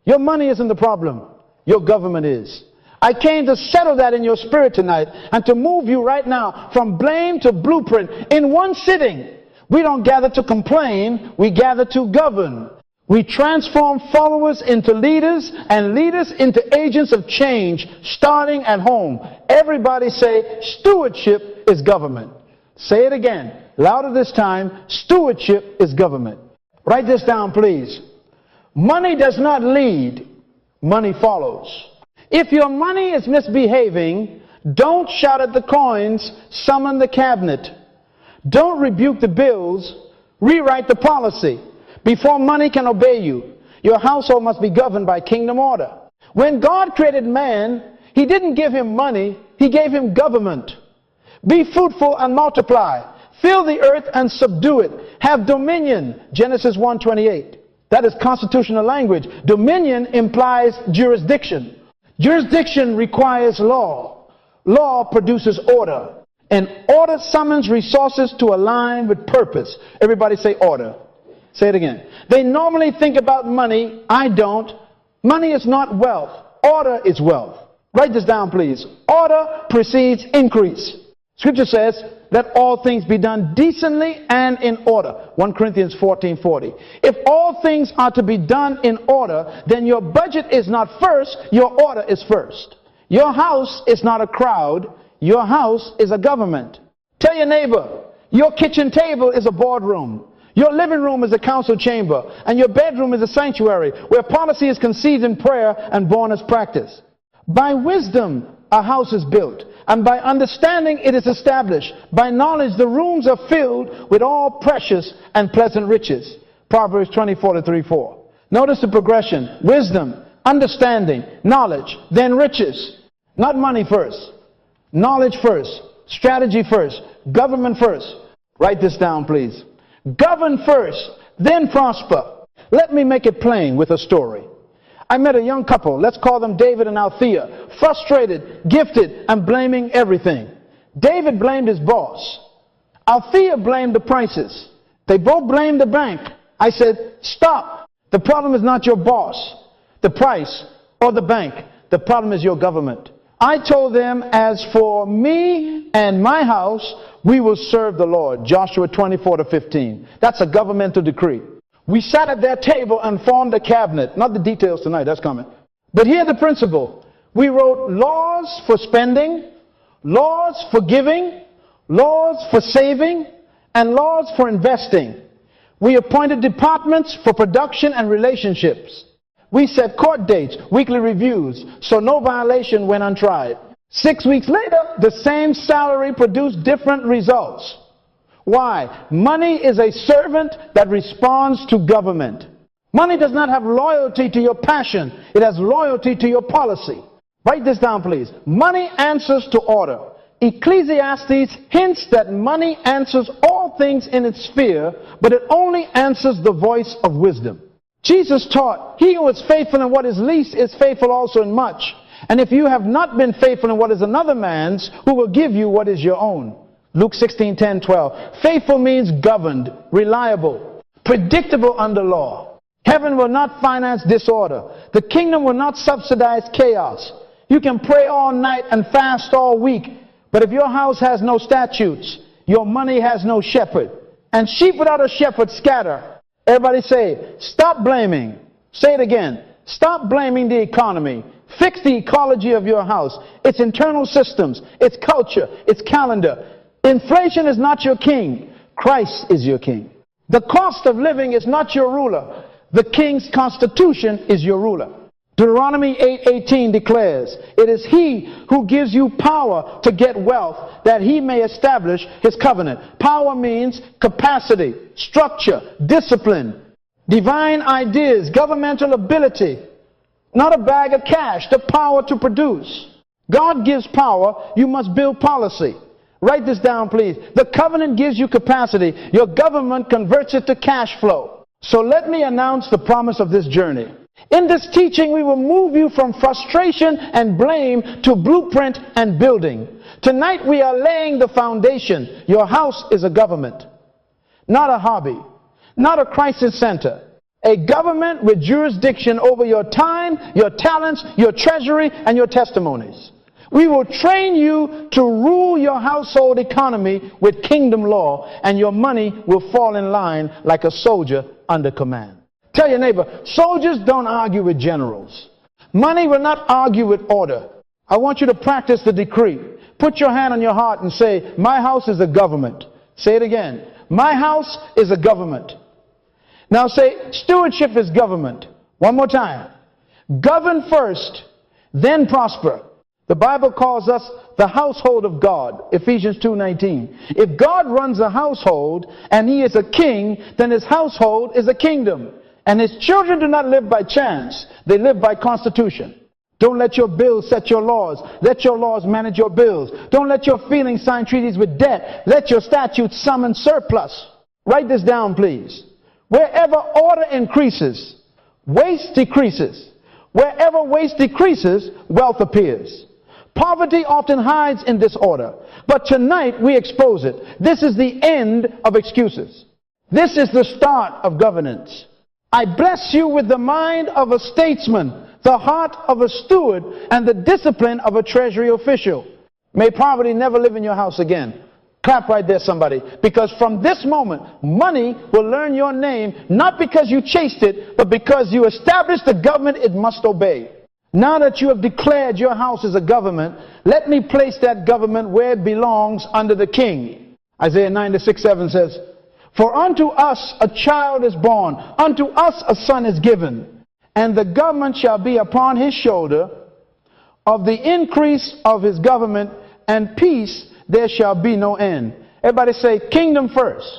Your money isn't the problem. Your government is. I came to settle that in your spirit tonight and to move you right now from blame to blueprint in one sitting. We don't gather to complain. We gather to govern. We transform followers into leaders and leaders into agents of change, starting at home. Everybody say, stewardship is government. Say it again, louder this time. Stewardship is government. Write this down, please. Money does not lead. Money follows. If your money is misbehaving, don't shout at the coins, summon the cabinet. Don't rebuke the bills, rewrite the policy. Before money can obey you, your household must be governed by kingdom order. When God created man, he didn't give him money, he gave him government. Be fruitful and multiply. Fill the earth and subdue it. Have dominion, Genesis 1:28. That is constitutional language. Dominion implies jurisdiction. Jurisdiction requires law. Law produces order. And order summons resources to align with purpose. Everybody say order. Say it again. They normally think about money. I don't. Money is not wealth. Order is wealth. Write this down, please. Order precedes increase. Scripture says, let all things be done decently and in order. 1 Corinthians 14:40. If all things are to be done in order, then your budget is not first, your order is first. Your house is not a crowd, your house is a government. Tell your neighbor, your kitchen table is a boardroom. Your living room is a council chamber, and your bedroom is a sanctuary where policy is conceived in prayer and born as practice. By wisdom, a house is built, and by understanding it is established. By knowledge, the rooms are filled with all precious and pleasant riches. Proverbs 24:3-4. Notice the progression. Wisdom, understanding, knowledge, then riches. Not money first. Knowledge first. Strategy first. Government first. Write this down, please. Govern first, then prosper. Let me make it plain with a story. I met a young couple, let's call them David and Althea, frustrated, gifted, and blaming everything. David blamed his boss. Althea blamed the prices. They both blamed the bank. I said, stop. The problem is not your boss, the price, or the bank. The problem is your government. I told them, as for me and my house, we will serve the Lord. Joshua 24:15. That's a governmental decree. We sat at their table and formed a cabinet. Not the details tonight, that's coming. But here's the principle. We wrote laws for spending, laws for giving, laws for saving, and laws for investing. We appointed departments for production and relationships. We set court dates, weekly reviews, so no violation went untried. 6 weeks later, the same salary produced different results. Why? Money is a servant that responds to government. Money does not have loyalty to your passion. It has loyalty to your policy. Write this down, please. Money answers to order. Ecclesiastes hints that money answers all things in its sphere, but it only answers the voice of wisdom. Jesus taught, he who is faithful in what is least is faithful also in much. And if you have not been faithful in what is another man's, who will give you what is your own? Luke 16:10-12. Faithful means governed, reliable, predictable under law. Heaven will not finance disorder. The kingdom will not subsidize chaos. You can pray all night and fast all week, but if your house has no statutes, your money has no shepherd. And sheep without a shepherd scatter. Everybody say, stop blaming. Say it again. Stop blaming the economy. Fix the ecology of your house, its internal systems, its culture, its calendar. Inflation is not your king. Christ is your king. The cost of living is not your ruler. The king's constitution is your ruler. Deuteronomy 8:18 declares, it is he who gives you power to get wealth, that he may establish his covenant. Power means capacity, structure, discipline, divine ideas, governmental ability. Not a bag of cash, the power to produce. God gives power, you must build policy. Write this down, please. The covenant gives you capacity. Your government converts it to cash flow. So let me announce the promise of this journey. In this teaching, we will move you from frustration and blame to blueprint and building. Tonight, we are laying the foundation. Your house is a government, not a hobby, not a crisis center. A government with jurisdiction over your time, your talents, your treasury, and your testimonies. We will train you to rule your household economy with kingdom law, and your money will fall in line like a soldier under command. Tell your neighbor, soldiers don't argue with generals. Money will not argue with order. I want you to practice the decree. Put your hand on your heart and say, my house is a government. Say it again. My house is a government. Now say, stewardship is government. One more time. Govern first, then prosper. The Bible calls us the household of God, Ephesians 2:19. If God runs a household and he is a king, then his household is a kingdom. And his children do not live by chance. They live by constitution. Don't let your bills set your laws. Let your laws manage your bills. Don't let your feelings sign treaties with debt. Let your statutes summon surplus. Write this down, please. Wherever order increases, waste decreases. Wherever waste decreases, wealth appears. Poverty often hides in disorder, but tonight we expose it. This is the end of excuses. This is the start of governance. I bless you with the mind of a statesman, the heart of a steward, and the discipline of a treasury official. May poverty never live in your house again. Clap right there, somebody. Because from this moment, money will learn your name, not because you chased it, but because you established the government it must obey. Now that you have declared your house as a government, let me place that government where it belongs, under the king. Isaiah 96:7 says, for unto us a child is born, unto us a son is given, and the government shall be upon his shoulder. Of the increase of his government and peace there shall be no end. Everybody say, kingdom first.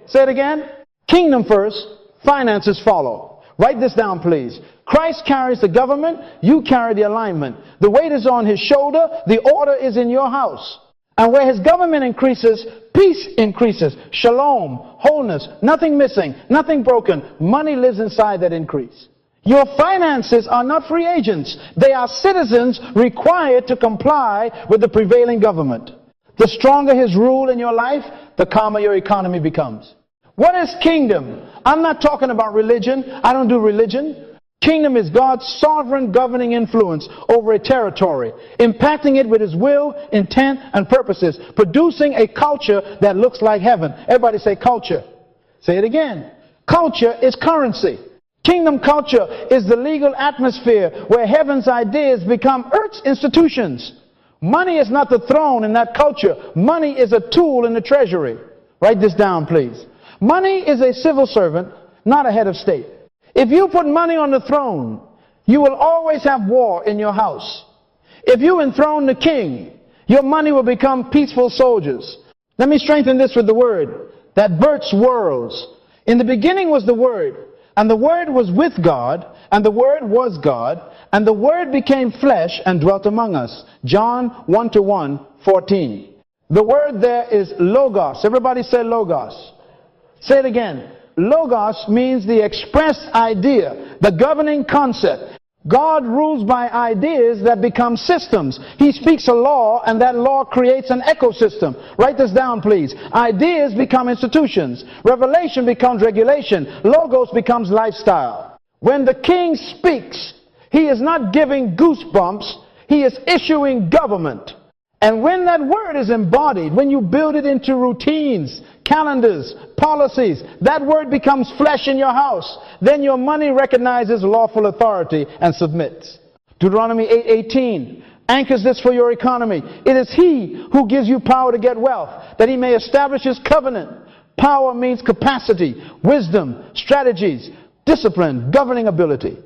Say it again. Kingdom first, finances follow. Write this down, please. Christ carries the government, you carry the alignment. The weight is on his shoulder, the order is in your house. And where his government increases, peace increases. Shalom, wholeness, nothing missing, nothing broken. Money lives inside that increase. Your finances are not free agents. They are citizens required to comply with the prevailing government. The stronger his rule in your life, the calmer your economy becomes. What is kingdom? I'm not talking about religion. I don't do religion. Kingdom is God's sovereign governing influence over a territory, impacting it with his will, intent, and purposes, producing a culture that looks like heaven. Everybody say culture. Say it again. Culture is currency. Kingdom culture is the legal atmosphere where heaven's ideas become earth's institutions. Money is not the throne in that culture. Money is a tool in the treasury. Write this down, please. Money is a civil servant, not a head of state. If you put money on the throne, you will always have war in your house. If you enthrone the king, your money will become peaceful soldiers. Let me strengthen this with the word that births worlds. In the beginning was the Word, and the Word was with God, and the Word was God, and the Word became flesh and dwelt among us. John 1:14. The word there is logos. Everybody say logos. Say it again. Logos means the expressed idea, the governing concept. God rules by ideas that become systems. He speaks a law, and that law creates an ecosystem. Write this down, please. Ideas become institutions. Revelation becomes regulation. Logos becomes lifestyle. When the king speaks, he is not giving goosebumps. He is issuing government. And when that word is embodied, when you build it into routines, calendars, policies, that word becomes flesh in your house. Then your money recognizes lawful authority and submits. Deuteronomy 8:18 anchors this for your economy. It is he who gives you power to get wealth, that he may establish his covenant. Power means capacity, wisdom, strategies, discipline, governing ability.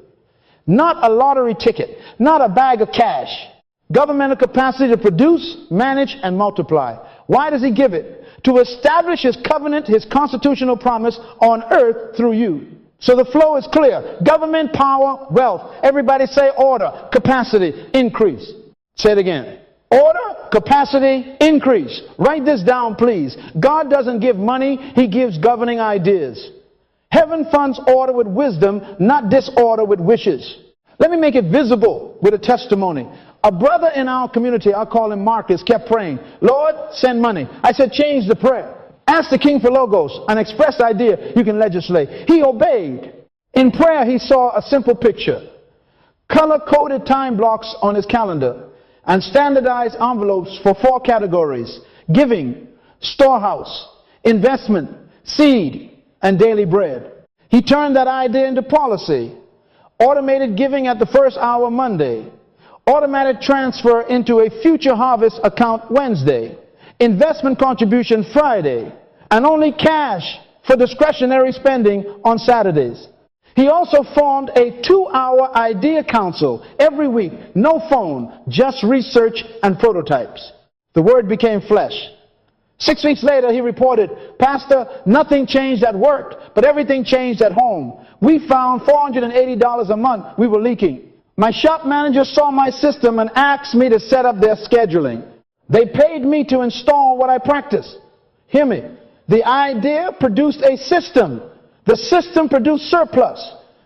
Not a lottery ticket, not a bag of cash. Governmental capacity to produce, manage, and multiply. Why does he give it? To establish his covenant, his constitutional promise on earth through you. So the flow is clear. Government, power, wealth. Everybody say order, capacity, increase. Say it again. Order, capacity, increase. Write this down, please. God doesn't give money, he gives governing ideas. Heaven funds order with wisdom, not disorder with wishes. Let me make it visible with a testimony. A brother in our community, I'll call him Marcus, kept praying, Lord, send money. I said, change the prayer. Ask the king for logos, an expressed idea you can legislate. He obeyed. In prayer, he saw a simple picture: color-coded time blocks on his calendar and standardized envelopes for 4 categories: giving, storehouse, investment, seed, and daily bread. He turned that idea into policy: automated giving at the first hour Monday, automatic transfer into a future harvest account Wednesday, investment contribution Friday, and only cash for discretionary spending on Saturdays. He also formed a 2-hour idea council every week. No phone, just research and prototypes. The word became flesh. 6 weeks later, he reported, "Pastor, nothing changed at work, but everything changed at home. We found $480 a month we were leaking. My shop manager saw my system and asked me to set up their scheduling. They paid me to install what I practice." Hear me. The idea produced a system. The system produced surplus.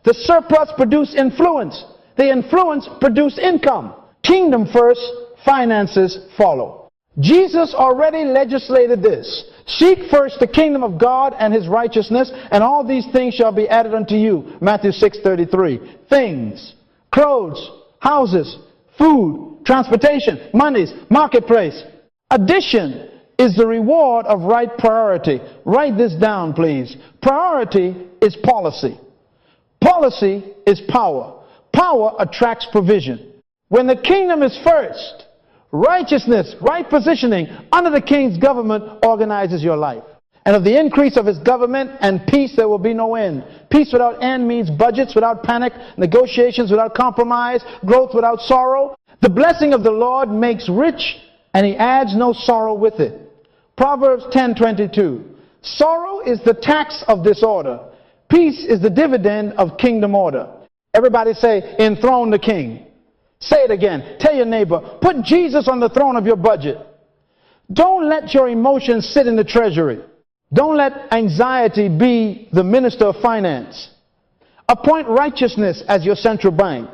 The surplus produced influence. The influence produced income. Kingdom first, finances follow. Jesus already legislated this: "Seek first the kingdom of God and his righteousness, and all these things shall be added unto you." Matthew 6:33. Things, clothes, houses, food, transportation, monies, marketplace. Addition is the reward of right priority. Write this down, please. Priority is policy. Policy is power. Power attracts provision. When the kingdom is first, righteousness, right positioning under the king's government organizes your life. And of the increase of his government and peace there will be no end. Peace without end means budgets without panic, negotiations without compromise, growth without sorrow. The blessing of the Lord makes rich, and he adds no sorrow with it. Proverbs 10:22. Sorrow is the tax of disorder. Peace is the dividend of kingdom order. Everybody say, enthrone the king. Say it again. Tell your neighbor, put Jesus on the throne of your budget. Don't let your emotions sit in the treasury. Don't let anxiety be the minister of finance. Appoint righteousness as your central bank.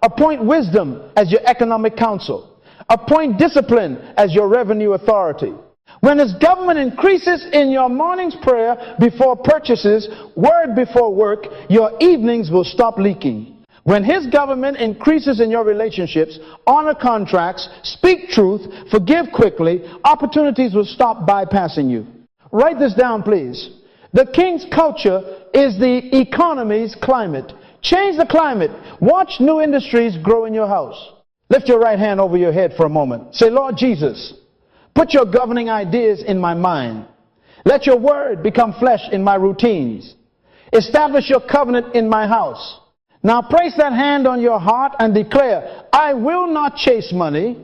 Appoint wisdom as your economic counsel. Appoint discipline as your revenue authority. When his government increases in your morning's prayer before purchases, word before work, your evenings will stop leaking. When his government increases in your relationships, honor contracts, speak truth, forgive quickly, opportunities will stop bypassing you. Write this down, please. The king's culture is the economy's climate. Change the climate. Watch new industries grow in your house. Lift your right hand over your head for a moment. Say, Lord Jesus, put your governing ideas in my mind. Let your word become flesh in my routines. Establish your covenant in my house. Now place that hand on your heart and declare, I will not chase money.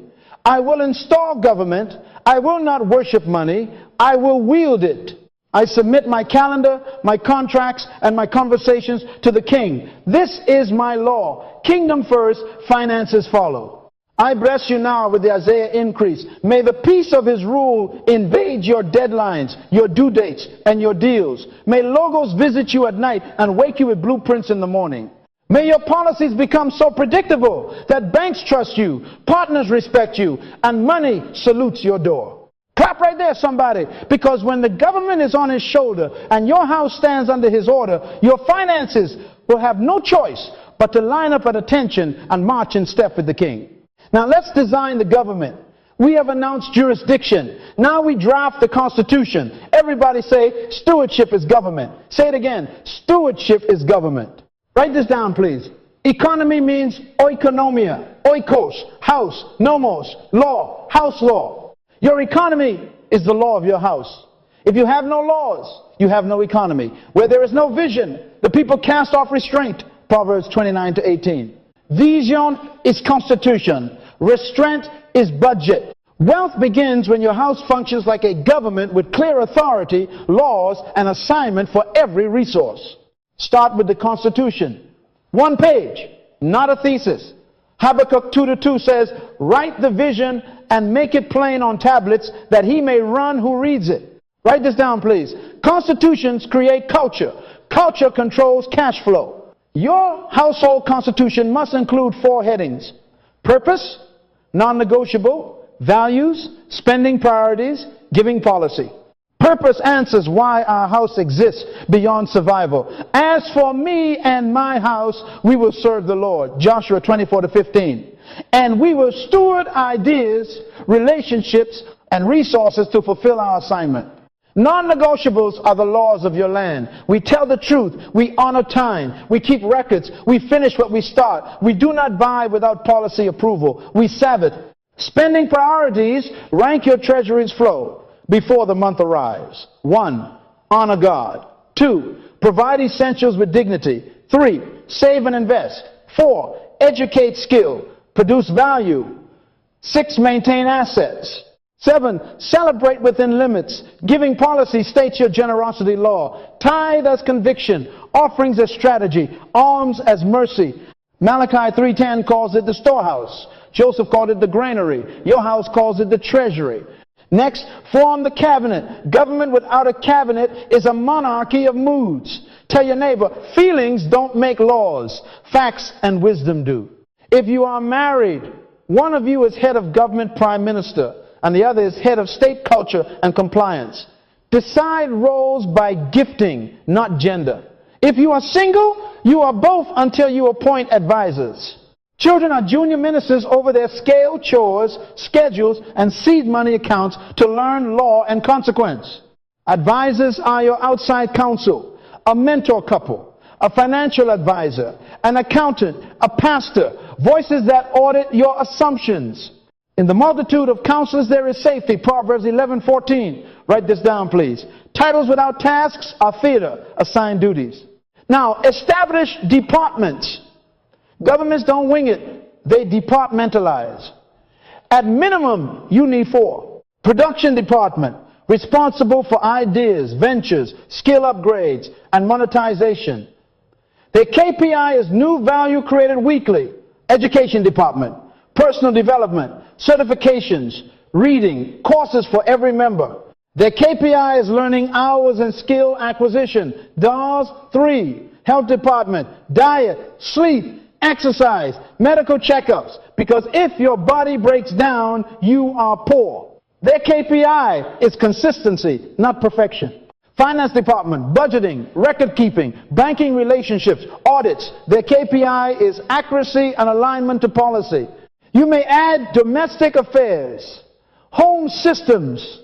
I will install government. I will not worship money. I will wield it. I submit my calendar, my contracts, and my conversations to the king. This is my law. Kingdom first, finances follow. I bless you now with the Isaiah increase. May the peace of his rule invade your deadlines, your due dates, and your deals. May logos visit you at night and wake you with blueprints in the morning. May your policies become so predictable that banks trust you, partners respect you, and money salutes your door. Clap right there, somebody, because when the government is on his shoulder and your house stands under his order, your finances will have no choice but to line up at attention and march in step with the king. Now let's design the government. We have announced jurisdiction. Now we draft the Constitution. Everybody say, stewardship is government. Say it again, stewardship is government. Write this down, please. Economy means oikonomia, oikos, house, nomos, law, house law. Your economy is the law of your house. If you have no laws, you have no economy. Where there is no vision, the people cast off restraint. Proverbs 29-18. Vision is constitution. Restraint is budget. Wealth begins when your house functions like a government with clear authority, laws, and assignment for every resource. Start with the Constitution. One page, not a thesis. Habakkuk 2:2 says, write the vision and make it plain on tablets that he may run who reads it. Write this down, please. Constitutions create culture. Culture controls cash flow. Your household constitution must include 4 headings: purpose, non-negotiable, values, spending priorities, giving policy. Purpose answers why our house exists beyond survival. As for me and my house, we will serve the Lord. Joshua 24-15. And we will steward ideas, relationships, and resources to fulfill our assignment. Non-negotiables are the laws of your land. We tell the truth. We honor time. We keep records. We finish what we start. We do not buy without policy approval. We Sabbath. Spending priorities, rank your treasury's flow before the month arrives. 1. Honor God. 2. Provide essentials with dignity. 3. Save and invest. 4. Educate skill. Produce value. 6. Maintain assets. 7. Celebrate within limits. Giving policy states your generosity law. Tithe as conviction. Offerings as strategy. Alms as mercy. Malachi 3:10 calls it the storehouse. Joseph called it the granary. Your house calls it the treasury. Next, form the cabinet. Government without a cabinet is a monarchy of moods. Tell your neighbor, feelings don't make laws. Facts and wisdom do. If you are married, one of you is head of government, prime minister, and the other is head of state culture and compliance. Decide roles by gifting, not gender. If you are single, you are both until you appoint advisors. Children are junior ministers over their scale chores, schedules, and seed money accounts to learn law and consequence. Advisors are your outside counsel, a mentor couple, a financial advisor, an accountant, a pastor, voices that audit your assumptions. In the multitude of counselors there is safety. Proverbs 11:14. Write this down, please. Titles without tasks are theater, assigned duties. Now, establish departments. Governments don't wing it. They departmentalize. At minimum, you need 4. Production department, responsible for ideas, ventures, skill upgrades, and monetization. Their KPI is new value created weekly. Education department, personal development, certifications, reading, courses for every member. Their KPI is learning hours and skill acquisition. DAWs 3. Health department, diet, sleep, exercise, medical checkups, because if your body breaks down, you are poor. Their KPI is consistency, not perfection. Finance department, budgeting, record keeping, banking relationships, audits. Their KPI is accuracy and alignment to policy. You may add domestic affairs, home systems,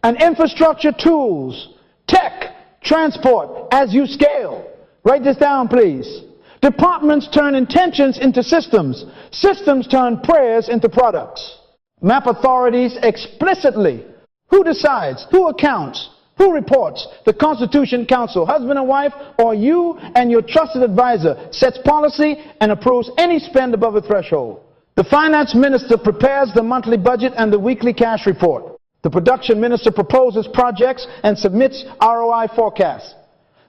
and infrastructure tools, tech, transport as you scale. Write this down, please. Departments turn intentions into systems. Systems turn prayers into products. Map authorities explicitly. Who decides? Who accounts? Who reports? The Constitution Council, husband and wife, or you and your trusted advisor sets policy and approves any spend above a threshold. The finance minister prepares the monthly budget and the weekly cash report. The production minister proposes projects and submits ROI forecasts.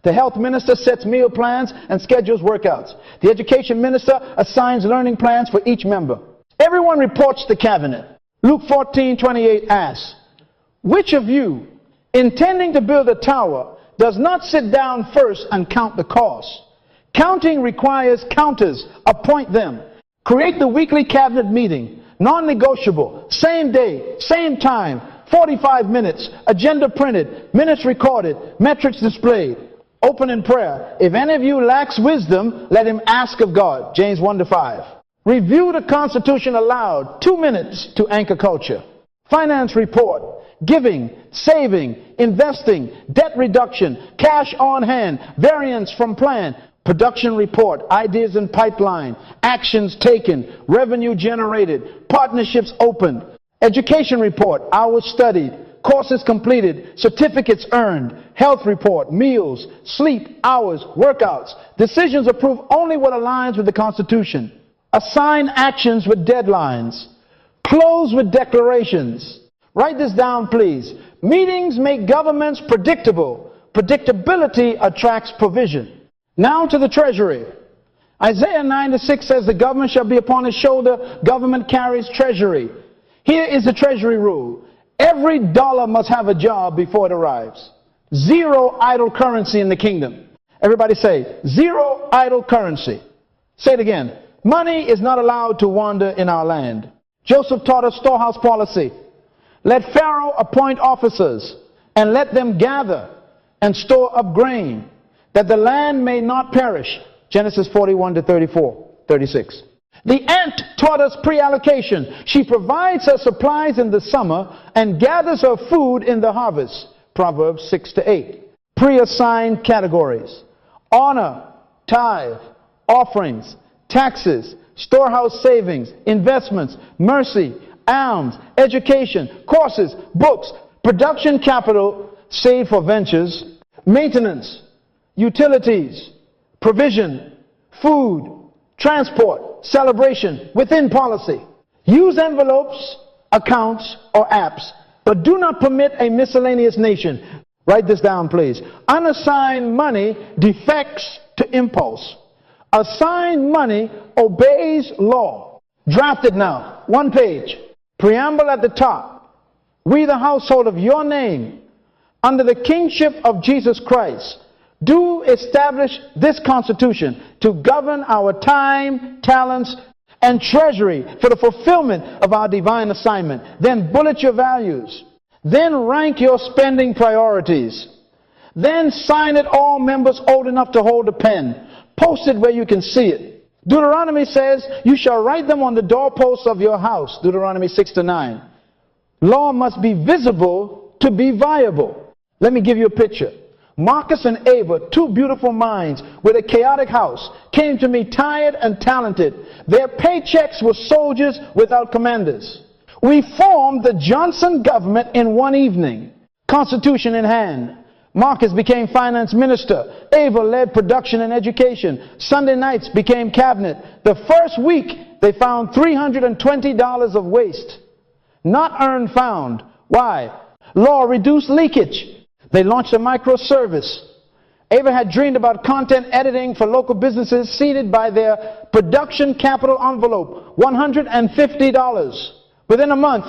The health minister sets meal plans and schedules workouts. The education minister assigns learning plans for each member. Everyone reports to cabinet. Luke 14:28 asks, which of you, intending to build a tower, does not sit down first and count the cost? Counting requires counters. Appoint them. Create the weekly cabinet meeting. Non-negotiable. Same day, same time, 45 minutes. Agenda printed. Minutes recorded. Metrics displayed. Open in prayer. If any of you lacks wisdom, let him ask of God. James 1-5. Review the Constitution aloud. 2 minutes to anchor culture. Finance report. Giving, saving, investing, debt reduction, cash on hand, variance from plan. Production report. Ideas in pipeline. Actions taken. Revenue generated. Partnerships opened. Education report. Hours studied. Courses completed, certificates earned, health report, meals, sleep, hours, workouts. Decisions approve only what aligns with the Constitution. Assign actions with deadlines. Close with declarations. Write this down, please. Meetings make governments predictable. Predictability attracts provision. Now to the treasury. Isaiah 9:6 says the government shall be upon his shoulder. Government carries treasury. Here is the treasury rule. Every dollar must have a job before it arrives. 0 idle currency in the kingdom. Everybody say, 0 idle currency. Say it again. Money is not allowed to wander in our land. Joseph taught us storehouse policy. Let Pharaoh appoint officers. and let them gather and store up grain, that the land may not perish. Genesis 41 to 36. The ant taught us pre-allocation. She provides her supplies in the summer and gathers her food in the harvest. Proverbs 6 to 8. Pre-assigned categories: honor, tithe, offerings, taxes, storehouse savings, investments, mercy, alms, education, courses, books, production capital saved for ventures, maintenance, utilities, provision, food, transport, celebration, within policy. Use envelopes, accounts, or apps, but do not permit a miscellaneous nation. Write this down, please. Unassigned money defects to impulse. Assigned money obeys law. Draft it now. 1 page. Preamble at the top. We, the household of your name, under the kingship of Jesus Christ, do establish this Constitution to govern our time, talents, and treasury for the fulfillment of our divine assignment. Then bullet your values. Then rank your spending priorities. Then sign it, all members old enough to hold a pen. Post it where you can see it. Deuteronomy says, you shall write them on the doorposts of your house. Deuteronomy 6 to 9. Law must be visible to be viable. Let me give you a picture. Marcus and Ava, two beautiful minds with a chaotic house, came to me tired and talented. Their paychecks were soldiers without commanders. We formed the Johnson government in one evening, Constitution in hand. Marcus became finance minister. Ava led production and education. Sunday nights became cabinet. The first week, they found $320 of waste. Not earned, found. Why? Law reduced leakage. They launched a microservice. Ava had dreamed about content editing for local businesses seeded by their production capital envelope, $150. Within a month,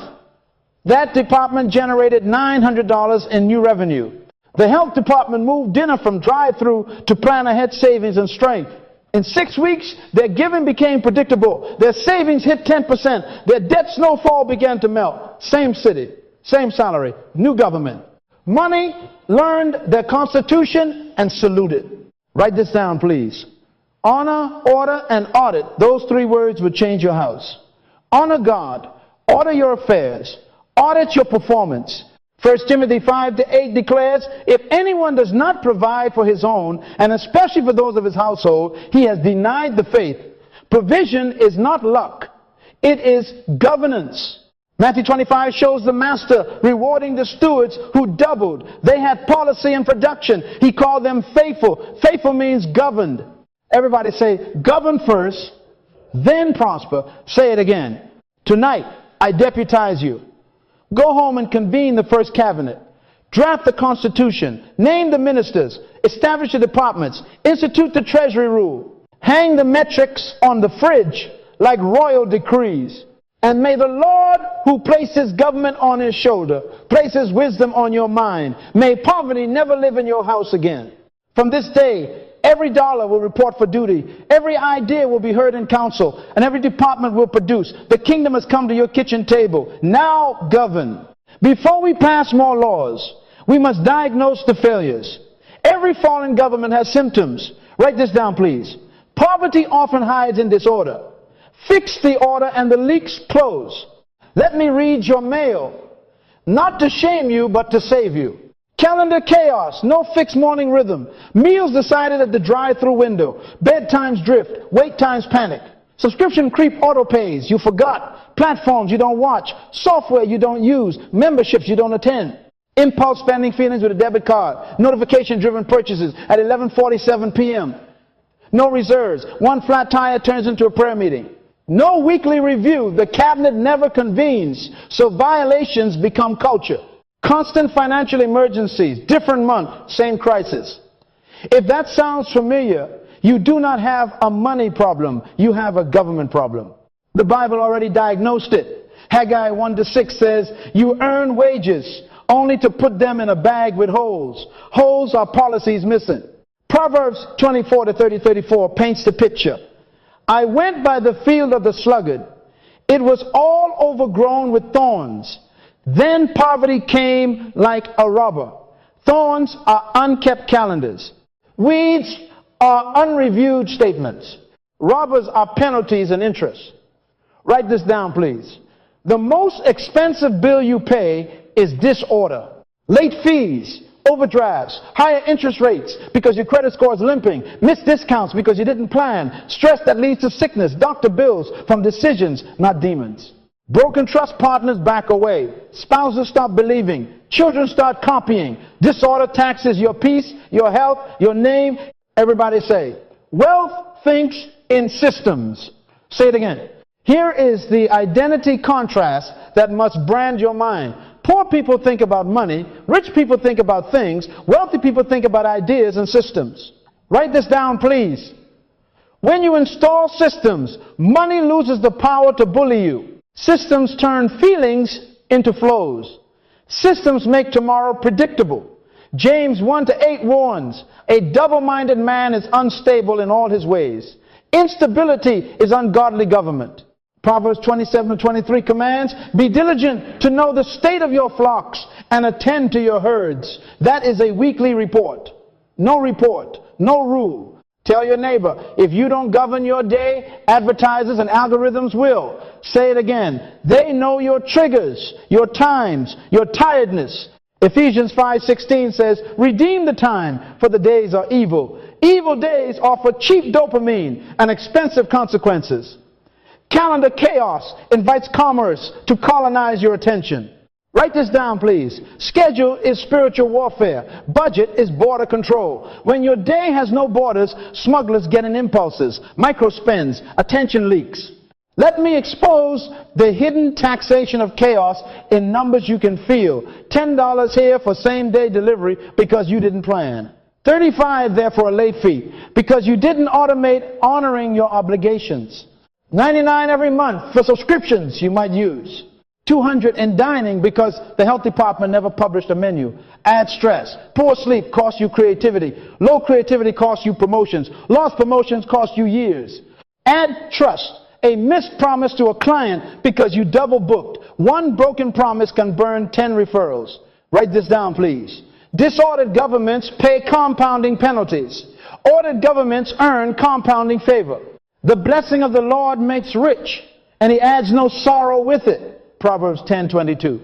that department generated $900 in new revenue. The health department moved dinner from drive-through to plan ahead savings and strength. In 6 weeks, their giving became predictable. Their savings hit 10%. Their debt snowfall began to melt. Same city, same salary, new government. Money learned their Constitution and saluted. Write this down, please. Honor, order, and audit. Those 3 words would change your house. Honor God. Order your affairs. Audit your performance. 1 Timothy 5 to 8 declares, if anyone does not provide for his own, and especially for those of his household, he has denied the faith. Provision is not luck. It is governance. Matthew 25 shows the master rewarding the stewards who doubled. They had policy and production. He called them faithful. Faithful means governed. Everybody say, govern first, then prosper. Say it again. Tonight, I deputize you. Go home and convene the first cabinet. Draft the Constitution. Name the ministers. Establish the departments. Institute the treasury rule. Hang the metrics on the fridge like royal decrees. And may the Lord, who places government on his shoulder, place his wisdom on your mind. May poverty never live in your house again. From this day, every dollar will report for duty. Every idea will be heard in council, and every department will produce. The kingdom has come to your kitchen table. Now govern. Before we pass more laws, we must diagnose the failures. Every fallen government has symptoms. Write this down, please. Poverty often hides in disorder. Fix the order and the leaks close. Let me read your mail, not to shame you, but to save you. Calendar chaos, no fixed morning rhythm. Meals decided at the drive-through window. Bedtimes drift, wait times panic. Subscription creep auto pays, you forgot. Platforms you don't watch. Software you don't use. Memberships you don't attend. Impulse spending feelings with a debit card. Notification-driven purchases at 11:47 p.m. No reserves. One flat tire turns into a prayer meeting. No weekly review. The cabinet never convenes, so violations become culture. Constant financial emergencies, different month, same crisis. If that sounds familiar, you do not have a money problem, you have a government problem. The Bible already diagnosed it. Haggai 1-6 says, you earn wages only to put them in a bag with holes. Holes are policies missing. Proverbs 24-34 paints the picture. I went by the field of the sluggard. It was all overgrown with thorns. Then poverty came like a robber. Thorns are unkept calendars. Weeds are unreviewed statements. Robbers are penalties and interest. Write this down, please. The most expensive bill you pay is disorder. Late fees, overdrafts, higher interest rates because your credit score is limping, missed discounts because you didn't plan, stress that leads to sickness, doctor bills from decisions, not demons. Broken trust partners back away. Spouses stop believing. Children start copying. Disorder taxes your peace, your health, your name. Everybody say, wealth thinks in systems. Say it again. Here is the identity contrast that must brand your mind. Poor people think about money. Rich people think about things. Wealthy people think about ideas and systems. Write this down, please. When you install systems, money loses the power to bully you. Systems turn feelings into flows. Systems make tomorrow predictable. James 1-8 warns, a double-minded man is unstable in all his ways. Instability is ungodly government. Proverbs 27-23 commands, be diligent to know the state of your flocks and attend to your herds. That is a weekly report. No rule. Tell your neighbor, if you don't govern your day, advertisers and algorithms will. Say it again. They know your triggers, your times, your tiredness. Ephesians 5:16 says, redeem the time, for the days are evil. Evil days offer cheap dopamine and expensive consequences. Calendar chaos invites commerce to colonize your attention. Write this down, please. Schedule is spiritual warfare. Budget is border control. When your day has no borders, smugglers get in impulses, micro-spends, attention leaks. Let me expose the hidden taxation of chaos in numbers you can feel. $10 here for same-day delivery because you didn't plan. $35 there for a late fee because you didn't automate honoring your obligations. $99 every month for subscriptions you might use. $200 in dining because the health department never published a menu. Add stress. Poor sleep costs you creativity. Low creativity costs you promotions. Lost promotions cost you years. Add trust. A missed promise to a client because you double booked. One broken promise can burn 10 referrals. Write this down, please. Disordered governments pay compounding penalties. Ordered governments earn compounding favor. The blessing of the Lord makes rich, and he adds no sorrow with it. Proverbs 10:22.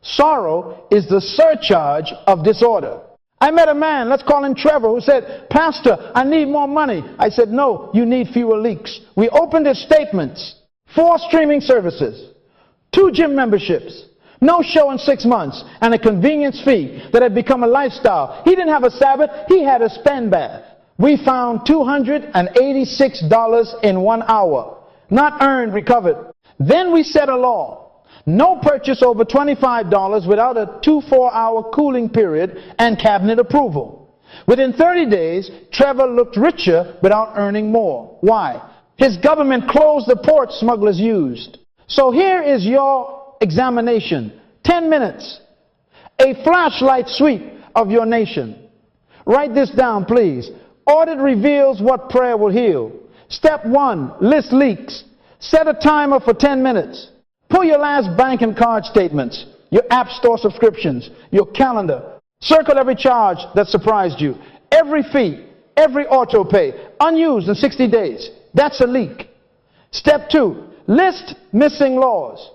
Sorrow is the surcharge of disorder. I met a man, let's call him Trevor, who said, Pastor, I need more money. I said, no, you need fewer leaks. We opened his statements. 4 streaming services, 2 gym memberships, no show in 6 months, and a convenience fee that had become a lifestyle. He didn't have a Sabbath, he had a spend bath. We found $286 in 1 hour. Not earned, recovered. Then we set a law. No purchase over $25 without a 2-4-hour cooling period and cabinet approval. Within 30 days, Trevor looked richer without earning more. Why? His government closed the ports smugglers used. So here is your examination. 10 minutes. A flashlight sweep of your nation. Write this down, please. Audit reveals what prayer will heal. Step 1, list leaks. Set a timer for 10 minutes. Pull your last bank and card statements, your app store subscriptions, your calendar. Circle every charge that surprised you. Every fee, every auto pay, unused in 60 days. That's a leak. Step 2, list missing laws.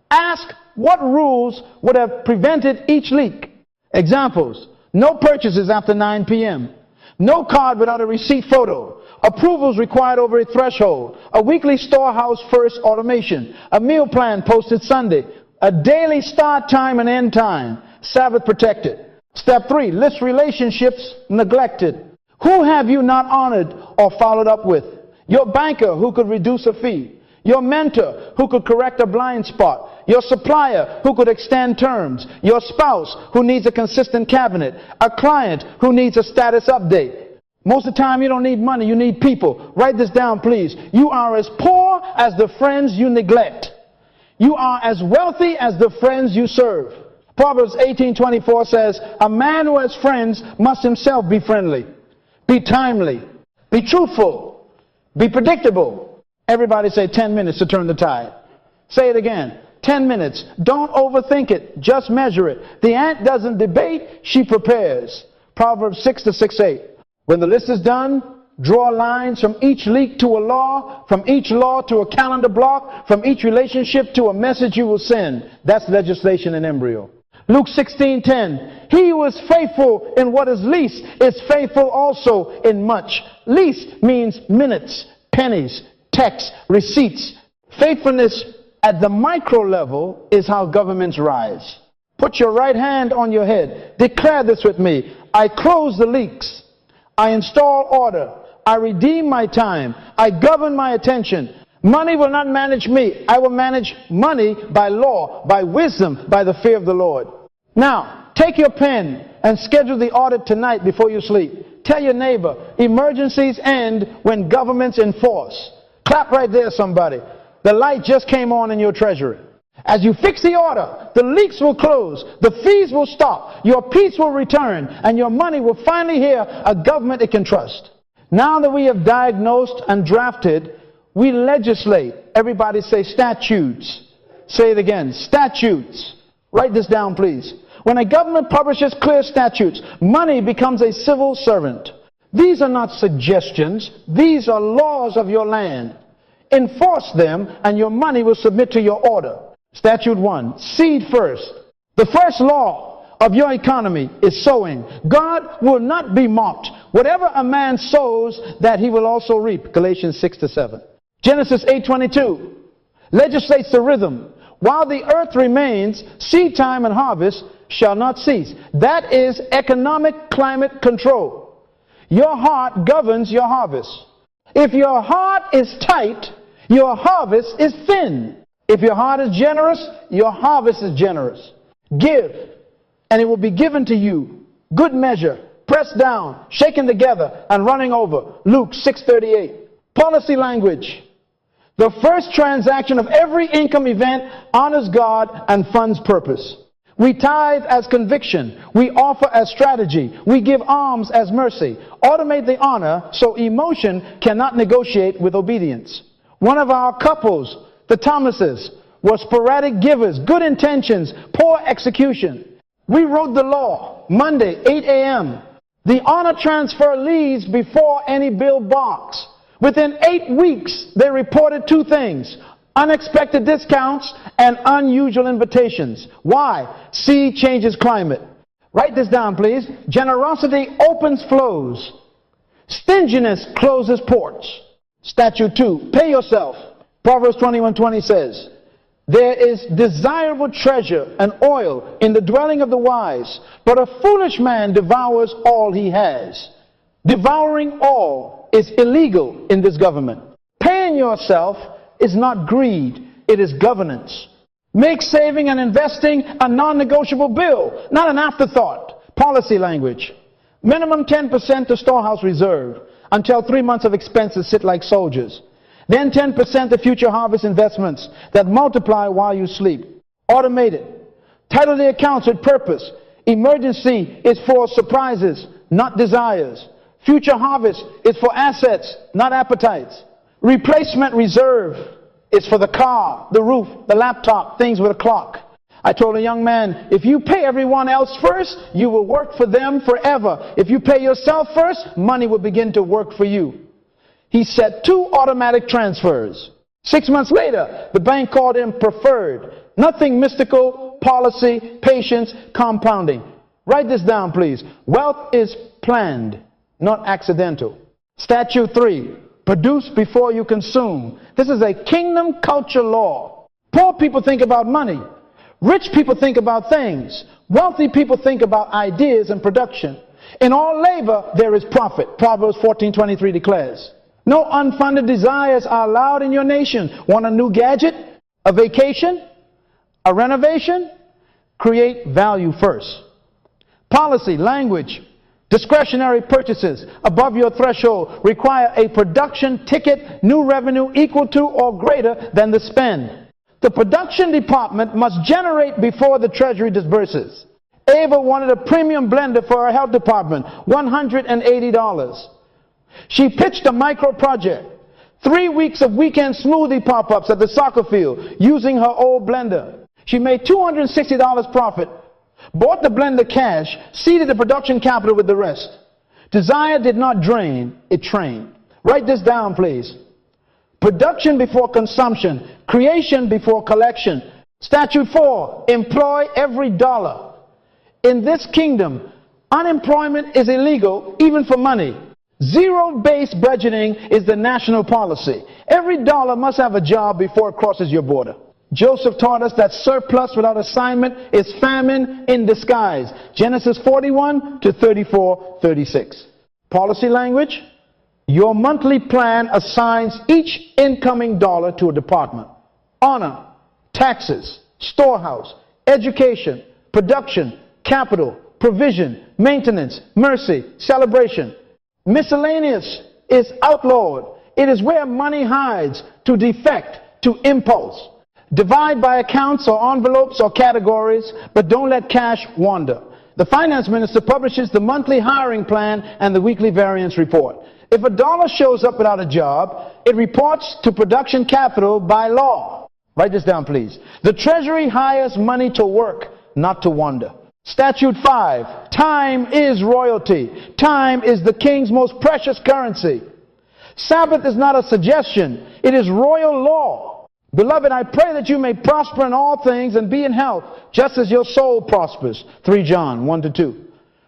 Ask what rules would have prevented each leak. Examples: no purchases after 9 p.m. No card without a receipt photo. Approvals required over a threshold. A weekly storehouse first automation. A meal plan posted Sunday. A daily start time and end time. Sabbath protected. Step 3, list relationships neglected. Who have you not honored or followed up with? Your banker who could reduce a fee. Your mentor who could correct a blind spot. Your supplier who could extend terms. Your spouse who needs a consistent cabinet. A client who needs a status update. Most of the time you don't need money, you need people. Write this down, please. You are as poor as the friends you neglect. You are as wealthy as the friends you serve. Proverbs 18:24 says, a man who has friends must himself be friendly, be timely, be truthful, be predictable. Everybody say 10 minutes to turn the tide. Say it again. 10 minutes. Don't overthink it. Just measure it. The ant doesn't debate, she prepares. Proverbs 6:6-8. When the list is done, draw lines from each leak to a law, from each law to a calendar block, from each relationship to a message you will send. That's legislation in embryo. Luke 16:10. He who is faithful in what is least is faithful also in much. Least means minutes, pennies, texts, receipts. Faithfulness at the micro level is how governments rise. Put your right hand on your head. Declare this with me. I close the leaks. I install order. I redeem my time. I govern my attention. Money will not manage me. I will manage money by law, by wisdom, by the fear of the Lord. Now, take your pen and schedule the audit tonight before you sleep. Tell your neighbor, emergencies end when governments enforce. Clap right there, somebody. The light just came on in your treasury. As you fix the order, the leaks will close, the fees will stop, your peace will return, and your money will finally hear a government it can trust. Now that we have diagnosed and drafted, we legislate. Everybody say statutes. Say it again, statutes. Write this down, please. When a government publishes clear statutes, money becomes a civil servant. These are not suggestions. These are laws of your land. Enforce them, and your money will submit to your order. Statute 1, seed first. The first law of your economy is sowing. God will not be mocked. Whatever a man sows, that he will also reap. Galatians 6-7. Genesis 8:22 legislates the rhythm. While the earth remains, seed time and harvest shall not cease. That is economic climate control. Your heart governs your harvest. If your heart is tight, your harvest is thin. If your heart is generous, your harvest is generous. Give, and it will be given to you. Good measure, pressed down, shaken together, and running over. Luke 6:38. Policy language. The first transaction of every income event honors God and funds purpose. We tithe as conviction. We offer as strategy. We give alms as mercy. Automate the honor so emotion cannot negotiate with obedience. One of our couples, the Thomases, were sporadic givers, good intentions, poor execution. We wrote the law, Monday, 8 a.m. The honor transfer leaves before any bill box. Within 8 weeks, they reported 2 things: unexpected discounts and unusual invitations. Why? Seed changes climate. Write this down, please. Generosity opens flows. Stinginess closes ports. Statute 2, pay yourself. Proverbs 21:20 says, there is desirable treasure and oil in the dwelling of the wise, but a foolish man devours all he has. Devouring all is illegal in this government. Paying yourself is not greed, it is governance. Make saving and investing a non-negotiable bill, not an afterthought. Policy language. Minimum 10% to storehouse reserve until 3 months of expenses sit like soldiers. Then 10% to future harvest investments that multiply while you sleep. Automate it. Title the accounts with purpose. Emergency is for surprises, not desires. Future harvest is for assets, not appetites. Replacement reserve is for the car, the roof, the laptop, things with a clock. I told a young man, if you pay everyone else first, you will work for them forever. If you pay yourself first, money will begin to work for you. He set 2 automatic transfers. 6 months later, the bank called him preferred. Nothing mystical, policy, patience, compounding. Write this down, please. Wealth is planned, not accidental. Statute 3, produce before you consume. This is a kingdom culture law. Poor people think about money. Rich people think about things. Wealthy people think about ideas and production. In all labor, there is profit. Proverbs 14:23 declares. No unfunded desires are allowed in your nation. Want a new gadget? A vacation? A renovation? Create value first. Policy, language. Discretionary purchases above your threshold require a production ticket, new revenue equal to or greater than the spend. The production department must generate before the treasury disburses. Ava wanted a premium blender for her health department, $180. She pitched a micro project. 3 weeks of weekend smoothie pop-ups at the soccer field using her old blender. She made $260 profit, bought the blender cash, seeded the production capital with the rest. Desire did not drain, it trained. Write this down, please. Production before consumption, creation before collection. Statute 4, employ every dollar. In this kingdom, unemployment is illegal even for money. Zero-based budgeting is the national policy. Every dollar must have a job before it crosses your border. Joseph taught us that surplus without assignment is famine in disguise. Genesis 41 to 34:36. Policy language. Your monthly plan assigns each incoming dollar to a department. Honor, taxes, storehouse, education, production, capital, provision, maintenance, mercy, celebration. Miscellaneous is outlawed. It is where money hides to defect, to impulse. Divide by accounts or envelopes or categories, but don't let cash wander. The finance minister publishes the monthly hiring plan and the weekly variance report. If a dollar shows up without a job, it reports to production capital by law. Write this down, please. The Treasury hires money to work, not to wander. Statute 5, time is royalty. Time is the king's most precious currency. Sabbath is not a suggestion. It is royal law. Beloved, I pray that you may prosper in all things and be in health, just as your soul prospers. 3 John 1 to 2.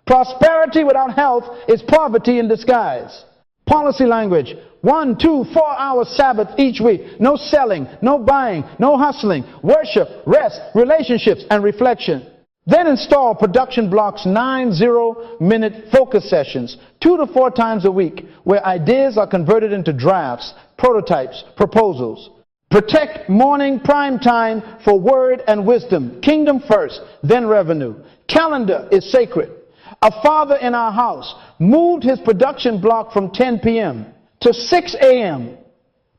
Prosperity without health is poverty in disguise. Policy language. 1, 2, 4 hours Sabbath each week. No selling, no buying, no hustling. Worship, rest, relationships, and reflection. Then install production blocks, 9 0-minute focus sessions, 2 to 4 times a week, where ideas are converted into drafts, prototypes, proposals. Protect morning prime time for word and wisdom. Kingdom first, then revenue. Calendar is sacred. A father in our house moved his production block from 10 p.m. to 6 a.m.,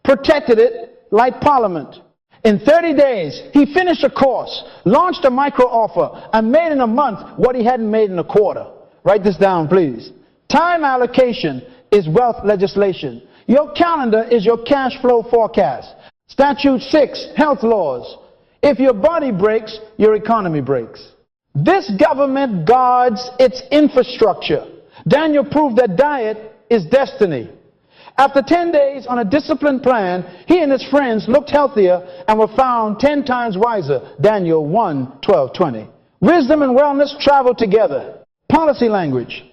protected it like Parliament. In 30 days, he finished a course, launched a micro offer, and made in a month what he hadn't made in a quarter. Write this down, please. Time allocation is wealth legislation. Your calendar is your cash flow forecast. Statute 6, health laws. If your body breaks, your economy breaks. This government guards its infrastructure. Daniel proved that diet is destiny. After 10 days on a disciplined plan, he and his friends looked healthier and were found 10 times wiser. Daniel 1, 12, 20. Wisdom and wellness travel together. Policy language.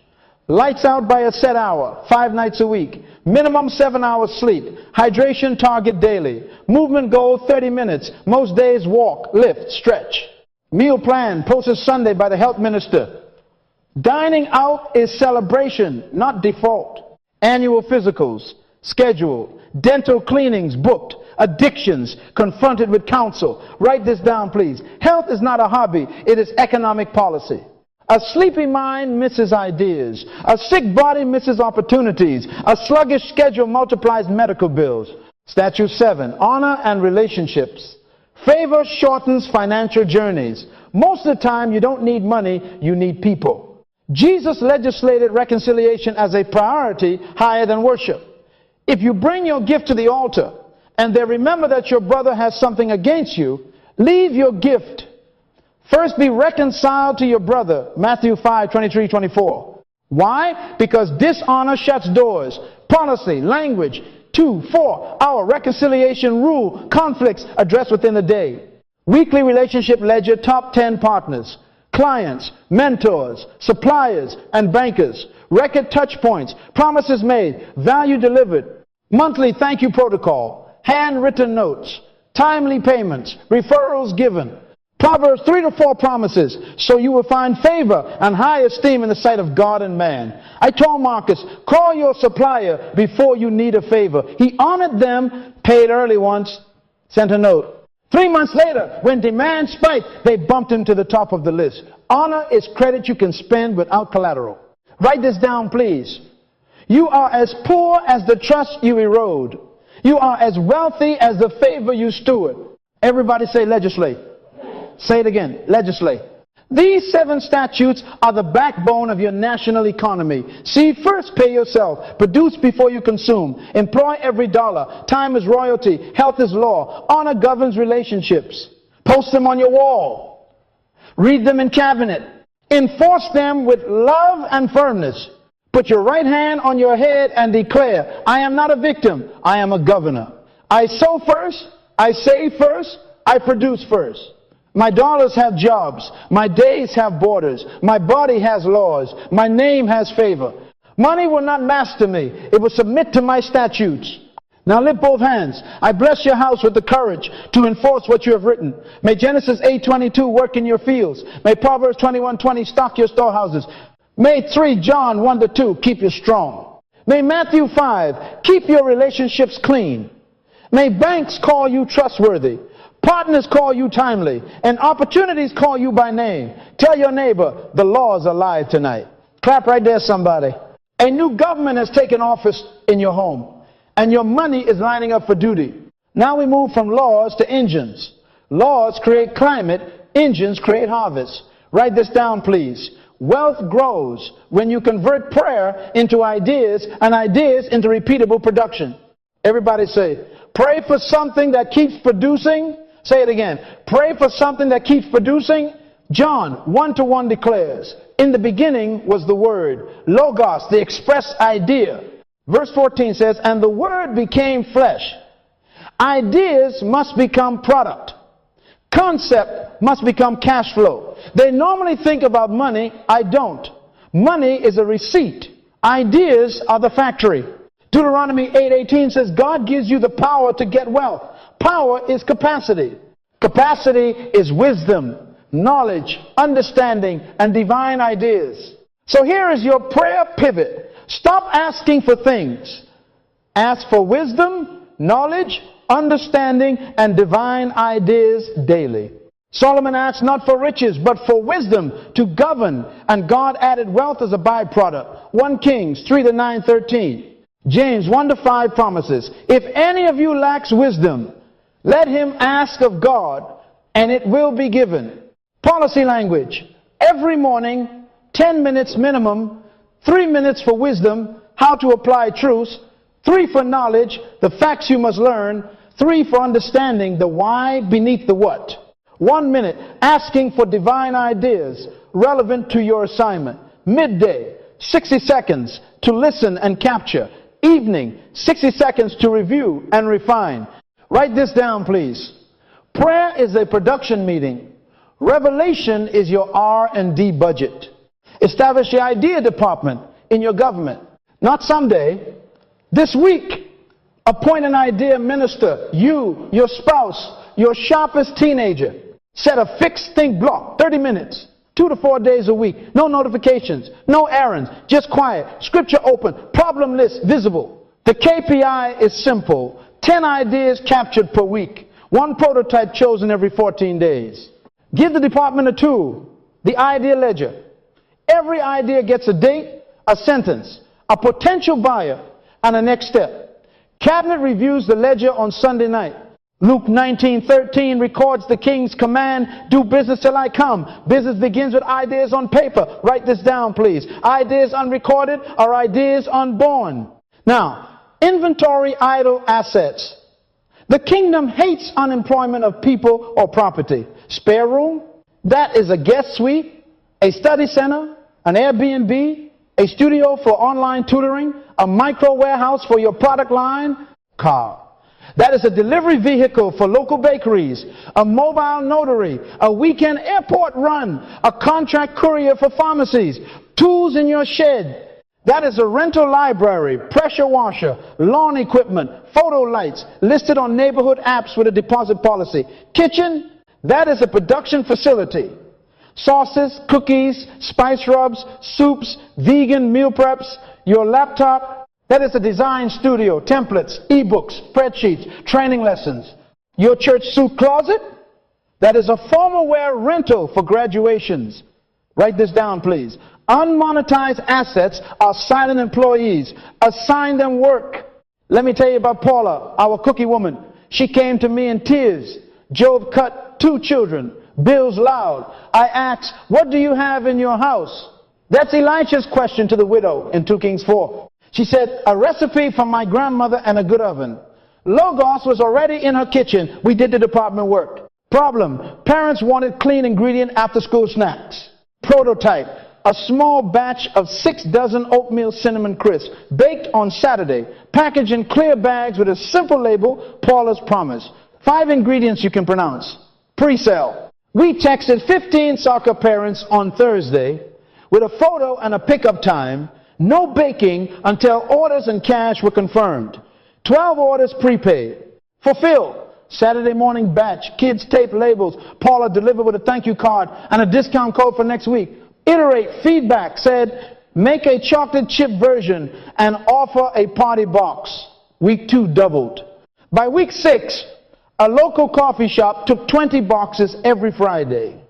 Lights out by a set hour, 5 nights a week. Minimum 7 hours sleep. Hydration target daily. Movement goal 30 minutes. Most days walk, lift, stretch. Meal plan posted Sunday by the health minister. Dining out is celebration, not default. Annual physicals, scheduled. Dental cleanings booked. Addictions confronted with counsel. Write this down, please. Health is not a hobby, it is economic policy. A sleepy mind misses ideas. A sick body misses opportunities. A sluggish schedule multiplies medical bills. Statute 7, honor and relationships. Favor shortens financial journeys. Most of the time you don't need money, you need people. Jesus legislated reconciliation as a priority higher than worship. If you bring your gift to the altar and they remember that your brother has something against you, leave your gift. First be reconciled to your brother. Matthew 5, 23, 24. Why? Because dishonor shuts doors. Policy, language. 2, 4 hour reconciliation rule. Conflicts addressed within the day. Weekly relationship ledger, top 10 partners. Clients, mentors, suppliers, and bankers. Record touch points. Promises made. Value delivered. Monthly thank you protocol. Handwritten notes. Timely payments. Referrals given. Proverbs 3 to 4 promises, so you will find favor and high esteem in the sight of God and man. I told Marcus, call your supplier before you need a favor. He honored them, paid early once, sent a note. 3 months later, when demand spiked, they bumped him to the top of the list. Honor is credit you can spend without collateral. Write this down, please. You are as poor as the trust you erode. You are as wealthy as the favor you steward. Everybody say legislate. Say it again. Legislate. These 7 statutes are the backbone of your national economy. See, first pay yourself. Produce before you consume. Employ every dollar. Time is royalty. Health is law. Honor governs relationships. Post them on your wall. Read them in cabinet. Enforce them with love and firmness. Put your right hand on your head and declare, I am not a victim. I am a governor. I sow first. I save first. I produce first. My dollars have jobs. My days have borders. My body has laws. My name has favor. Money will not master me. It will submit to my statutes. Now lift both hands. I bless your house with the courage to enforce what you have written. May Genesis 8:22 work in your fields. May Proverbs 21:20 stock your storehouses. May 3 John 1-2 keep you strong. May Matthew 5 keep your relationships clean. May banks call you trustworthy. Partners call you timely, and opportunities call you by name. Tell your neighbor, the law is alive tonight. Clap right there, somebody. A new government has taken office in your home, and your money is lining up for duty. Now we move from laws to engines. Laws create climate, engines create harvest. Write this down, please. Wealth grows when you convert prayer into ideas and ideas into repeatable production. Everybody say, pray for something that keeps producing. Say it again. Pray for something that keeps producing. John 1:1 declares, in the beginning was the Word, Logos, the express idea. Verse 14 says, and the Word became flesh. Ideas must become product. Concept must become cash flow. They normally think about money. I don't. Money is a receipt. Ideas are the factory. Deuteronomy 8:18 says, God gives you the power to get wealth. Power is capacity. Capacity is wisdom, knowledge, understanding, and divine ideas. So here is your prayer pivot. Stop asking for things. Ask for wisdom, knowledge, understanding, and divine ideas daily. Solomon asked not for riches, but for wisdom to govern, and God added wealth as a byproduct. 1 Kings 3:9-13. James 1-5 promises, if any of you lacks wisdom, let him ask of God, and it will be given. Policy language. Every morning, 10 minutes minimum, 3 minutes for wisdom, how to apply truths, 3 for knowledge, the facts you must learn, 3 for understanding the why beneath the what. 1 minute, asking for divine ideas relevant to your assignment. Midday, 60 seconds to listen and capture. Evening, 60 seconds to review and refine. Write this down, please. Prayer is a production meeting. Revelation is your R&D budget. Establish the idea department in your government. Not someday. This week. Appoint an idea minister. You, your spouse, your sharpest teenager. Set a fixed think block, 30 minutes. 2 to 4 days a week. No notifications. No errands. Just quiet. Scripture open. Problem list visible. The KPI is simple. 10 ideas captured per week. 1 prototype chosen every 14 days. Give the department a tool. The idea ledger. Every idea gets a date, a sentence, a potential buyer, and a next step. Cabinet reviews the ledger on Sunday night. Luke 19:13 records the king's command, do business till I come. Business begins with ideas on paper. Write this down, please. Ideas unrecorded are ideas unborn. Now, inventory idle assets. The kingdom hates unemployment of people or property. Spare room, that is a guest suite, a study center, an Airbnb, a studio for online tutoring, a micro warehouse for your product line, car. That is a delivery vehicle for local bakeries, a mobile notary, a weekend airport run, a contract courier for pharmacies, tools in your shed. That is a rental library, pressure washer, lawn equipment, photo lights, listed on neighborhood apps with a deposit policy. Kitchen, that is a production facility. Sauces, cookies, spice rubs, soups, vegan meal preps, your laptop, that is a design studio, templates, ebooks, spreadsheets, training lessons. Your church suit closet, that is a formal wear rental for graduations. Write this down, please. Unmonetized assets are silent employees. Assign them work. Let me tell you about Paula, our cookie woman. She came to me in tears. Job cut 2 children. Bills loud. I ask, what do you have in your house? That's Elisha's question to the widow in 2 Kings 4. She said, a recipe from my grandmother and a good oven. Logos was already in her kitchen. We did the department work. Problem, parents wanted clean ingredient after school snacks. Prototype, a small batch of 6 dozen oatmeal cinnamon crisps baked on Saturday, packaged in clear bags with a simple label, Paula's Promise. 5 ingredients you can pronounce. Pre-sale. We texted 15 soccer parents on Thursday with a photo and a pickup time. No baking until orders and cash were confirmed. 12 orders prepaid. Fulfilled. Saturday morning batch. Kids tape labels. Paula delivered with a thank you card and a discount code for next week. Iterate. Feedback said, make a chocolate chip version and offer a party box. Week 2 doubled. By week 6, a local coffee shop took 20 boxes every Friday.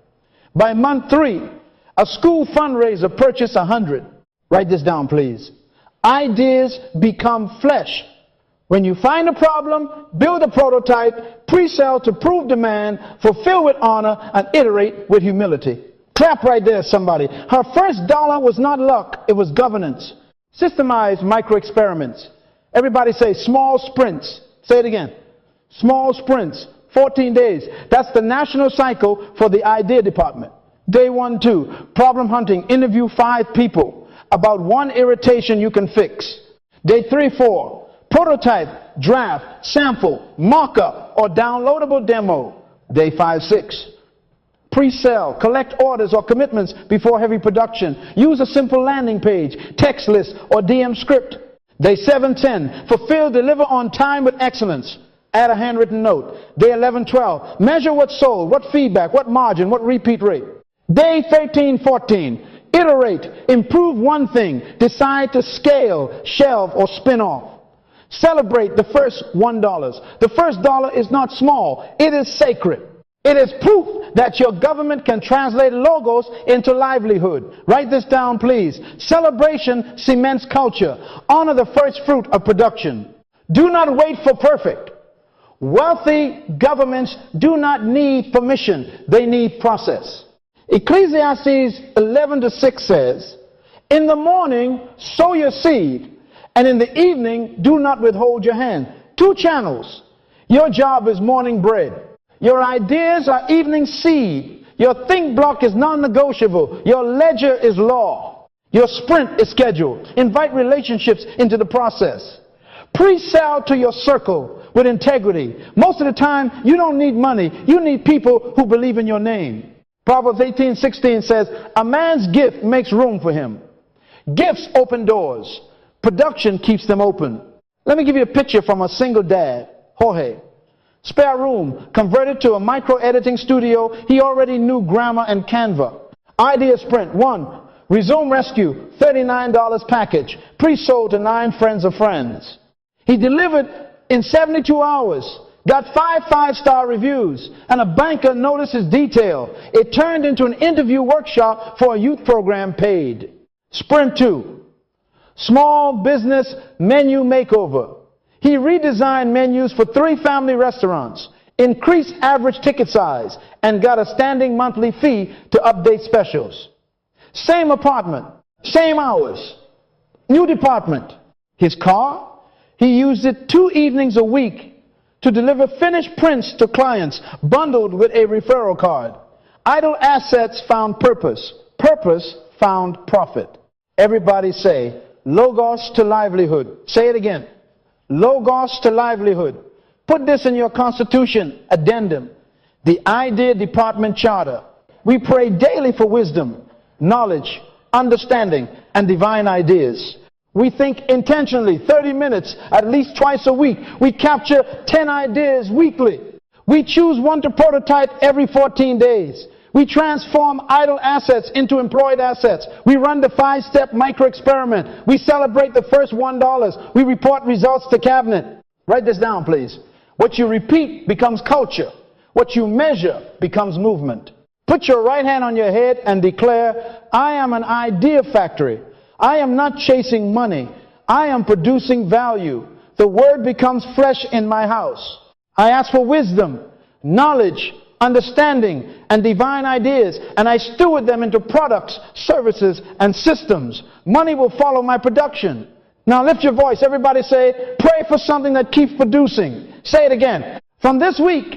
By month 3, a school fundraiser purchased 100. Write this down, please. Ideas become flesh. When you find a problem, build a prototype, pre-sell to prove demand, fulfill with honor, and iterate with humility. Clap right there, somebody. Her first dollar was not luck, it was governance. Systemized micro-experiments. Everybody say small sprints. Say it again. Small sprints. 14 days. That's the national cycle for the idea department. Day 1, 2. Problem hunting. Interview 5 people about 1 irritation you can fix. Day 3, 4. Prototype, draft, sample, mock-up, or downloadable demo. Day 5, 6. Pre-sell, collect orders or commitments before heavy production. Use a simple landing page, text list, or DM script. Day 7, 10. Fulfill, deliver on time with excellence. Add a handwritten note. Day 11, 12. Measure what sold, what feedback, what margin, what repeat rate. Day 13, 14. Iterate, improve 1 thing, decide to scale, shelve, or spin off. Celebrate the first $1. The first dollar is not small, it is sacred. It is proof that your government can translate logos into livelihood. Write this down, please. Celebration cements culture. Honor the first fruit of production. Do not wait for perfect. Wealthy governments do not need permission, they need process. Ecclesiastes 11:6 says, in the morning sow your seed, and in the evening do not withhold your hand. 2 channels. Your job is morning bread. Your ideas are evening seed. Your think block is non-negotiable. Your ledger is law. Your sprint is scheduled. Invite relationships into the process. Pre-sell to your circle with integrity. Most of the time, you don't need money. You need people who believe in your name. Proverbs 18:16 says, a man's gift makes room for him. Gifts open doors. Production keeps them open. Let me give you a picture from a single dad, Jorge. Spare room, converted to a micro-editing studio. He already knew grammar and Canva. Idea sprint. 1. Resume rescue, $39 package. Pre-sold to 9 friends of friends. He delivered in 72 hours. Got 5 5-star reviews, and a banker noticed his detail. It turned into an interview workshop for a youth program paid. Sprint 2. Small business menu makeover. He redesigned menus for 3 family restaurants, increased average ticket size, and got a standing monthly fee to update specials. Same apartment, same hours, new department. His car, he used it 2 evenings a week to deliver finished prints to clients, bundled with a referral card. Idle assets found purpose. Purpose found profit. Everybody say, logos to livelihood. Say it again. Logos to livelihood. Put this in your constitution, addendum. The idea department charter. We pray daily for wisdom, knowledge, understanding, and divine ideas. We think intentionally, 30 minutes, at least twice a week. We capture 10 ideas weekly. We choose 1 to prototype every 14 days. We transform idle assets into employed assets. We run the 5-step micro-experiment. We celebrate the first $1. We report results to cabinet. Write this down, please. What you repeat becomes culture. What you measure becomes movement. Put your right hand on your head and declare, I am an idea factory. I am not chasing money. I am producing value. The word becomes flesh in my house. I ask for wisdom, knowledge, understanding, and divine ideas, and I steward them into products, services, and systems. Money will follow my production. Now lift your voice. Everybody say, pray for something that keeps producing. Say it again. From this week,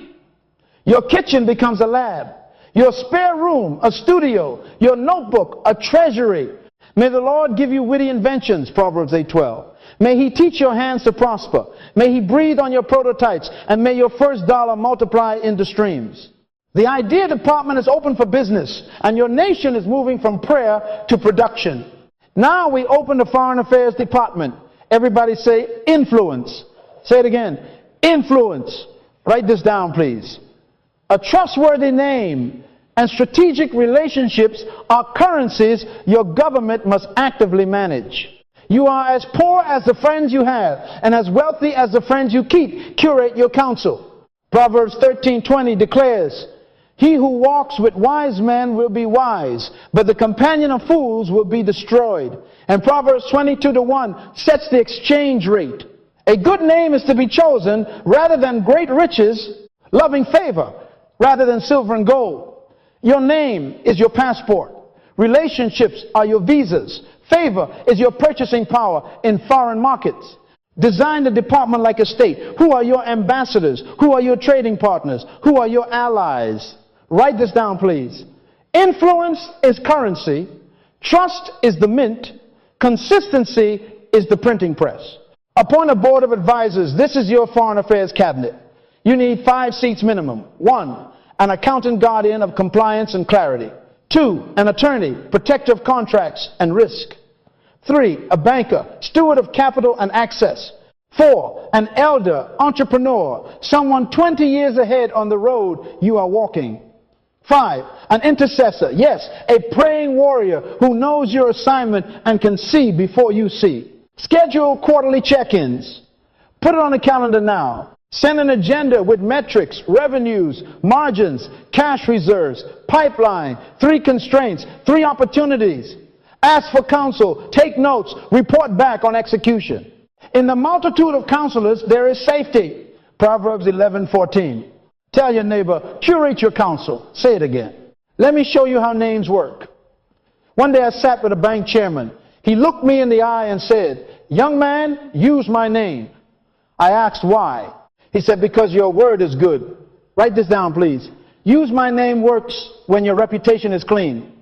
your kitchen becomes a lab. Your spare room, a studio. Your notebook, a treasury. May the Lord give you witty inventions, Proverbs 8:12. May He teach your hands to prosper. May He breathe on your prototypes, and may your first dollar multiply into streams. The idea department is open for business, and your nation is moving from prayer to production. Now we open the foreign affairs department. Everybody say influence. Say it again. Influence. Write this down, please. A trustworthy name and strategic relationships are currencies your government must actively manage. You are as poor as the friends you have, and as wealthy as the friends you keep. Curate your counsel. Proverbs 13:20 declares, he who walks with wise men will be wise, but the companion of fools will be destroyed. And Proverbs 22:1 sets the exchange rate. A good name is to be chosen rather than great riches, loving favor rather than silver and gold. Your name is your passport. Relationships are your visas. Favor is your purchasing power in foreign markets. Design the department like a state. Who are your ambassadors? Who are your trading partners? Who are your allies? Write this down, please. Influence is currency. Trust is the mint. Consistency is the printing press. Appoint a board of advisors. This is your foreign affairs cabinet. You need 5 seats minimum. 1, an accountant guardian of compliance and clarity. 2, an attorney, protector of contracts and risk. 3, a banker, steward of capital and access. 4, an elder, entrepreneur, someone 20 years ahead on the road you are walking. 5, an intercessor, yes, a praying warrior who knows your assignment and can see before you see. Schedule quarterly check-ins. Put it on the calendar now. Send an agenda with metrics, revenues, margins, cash reserves, pipeline, 3 constraints, 3 opportunities. Ask for counsel, take notes, report back on execution. In the multitude of counselors, there is safety. Proverbs 11:14. Tell your neighbor, curate your counsel. Say it again. Let me show you how names work. One day I sat with a bank chairman. He looked me in the eye and said, young man, use my name. I asked why. He said, because your word is good. Write this down, please. Use my name works when your reputation is clean.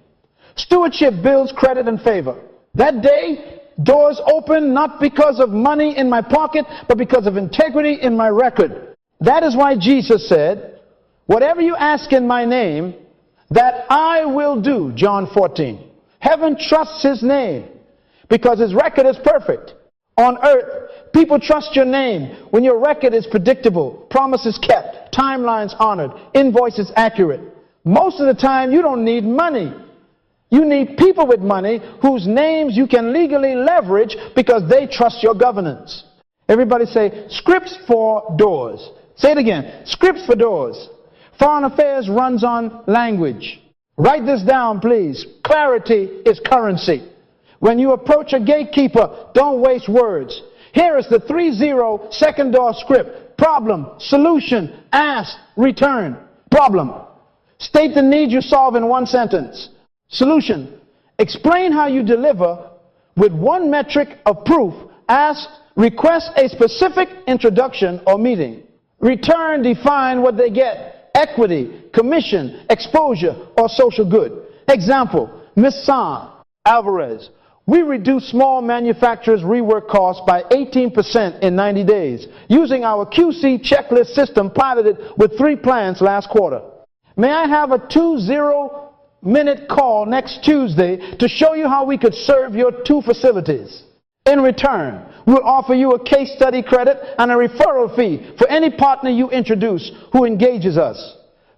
Stewardship builds credit and favor. That day, doors opened not because of money in my pocket, but because of integrity in my record. That is why Jesus said, whatever you ask in my name, that I will do. John 14. Heaven trusts his name because his record is perfect. On earth, people trust your name when your record is predictable, promises kept, timelines honored, invoices accurate. Most of the time, you don't need money. You need people with money whose names you can legally leverage because they trust your governance. Everybody say, scripts for doors. Say it again, scripts for doors. Foreign affairs runs on language. Write this down, please. Clarity is currency. When you approach a gatekeeper, don't waste words. Here is the 3-0 second door script. Problem, solution, ask, return. Problem. State the need you solve in 1 sentence. Solution. Explain how you deliver with 1 metric of proof. Ask, request a specific introduction or meeting. Return, define what they get. Equity, commission, exposure, or social good. Example, Ms. San Alvarez. We reduced small manufacturers' rework costs by 18% in 90 days using our QC checklist system piloted with 3 plants last quarter. May I have a 20-minute call next Tuesday to show you how we could serve your 2 facilities? In return, we'll offer you a case study credit and a referral fee for any partner you introduce who engages us.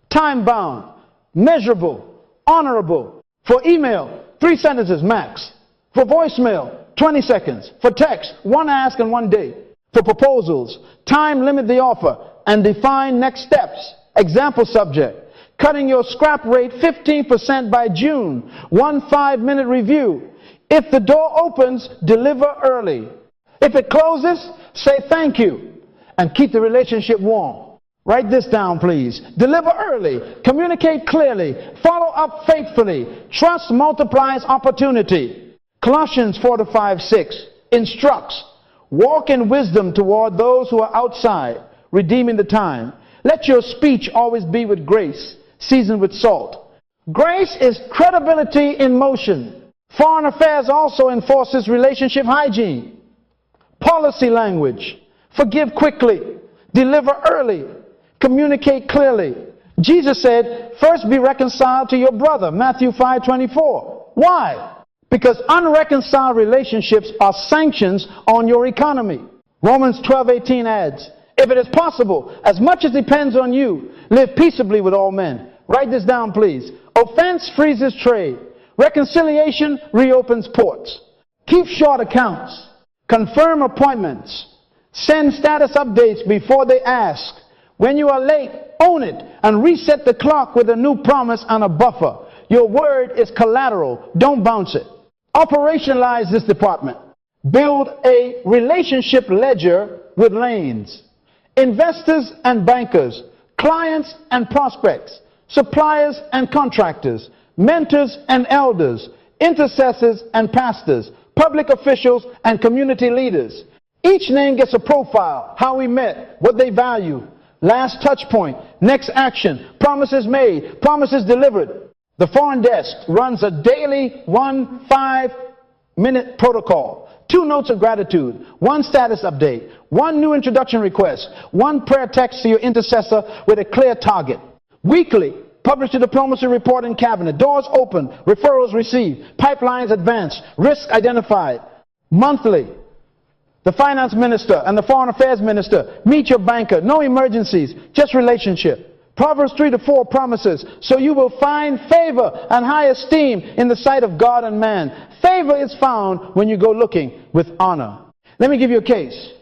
Time-bound, measurable, honorable. For email, 3 sentences max. For voicemail, 20 seconds. For text, 1 ask and 1 date. For proposals, time limit the offer and define next steps. Example subject, cutting your scrap rate 15% by June. 1 5-minute review. If the door opens, deliver early. If it closes, say thank you and keep the relationship warm. Write this down, please. Deliver early. Communicate clearly. Follow up faithfully. Trust multiplies opportunity. Colossians 4:5-6 instructs. Walk in wisdom toward those who are outside, redeeming the time. Let your speech always be with grace, seasoned with salt. Grace is credibility in motion. Foreign affairs also enforces relationship hygiene. Policy language. Forgive quickly. Deliver early. Communicate clearly. Jesus said, first be reconciled to your brother. Matthew 5:24. Why? Because unreconciled relationships are sanctions on your economy. Romans 12:18 adds, if it is possible, as much as depends on you, live peaceably with all men. Write this down, please. Offense freezes trade. Reconciliation reopens ports. Keep short accounts. Confirm appointments. Send status updates before they ask. When you are late, own it and reset the clock with a new promise and a buffer. Your word is collateral. Don't bounce it. Operationalize this department. Build a relationship ledger with lanes. Investors and bankers, clients and prospects, suppliers and contractors, mentors and elders, intercessors and pastors, public officials and community leaders. Each name gets a profile, how we met, what they value, last touch point, next action, promises made, promises delivered. The foreign desk runs a daily 5-minute protocol, 2 notes of gratitude, 1 status update, 1 new introduction request, 1 prayer text to your intercessor with a clear target. Weekly, publish the diplomacy report in cabinet. Doors open, referrals received, pipelines advanced, risk identified. Monthly, the finance minister and the foreign affairs minister meet your banker. No emergencies, just relationship. Proverbs 3-4 promises, so you will find favor and high esteem in the sight of God and man. Favor is found when you go looking with honor. Let me give you a case.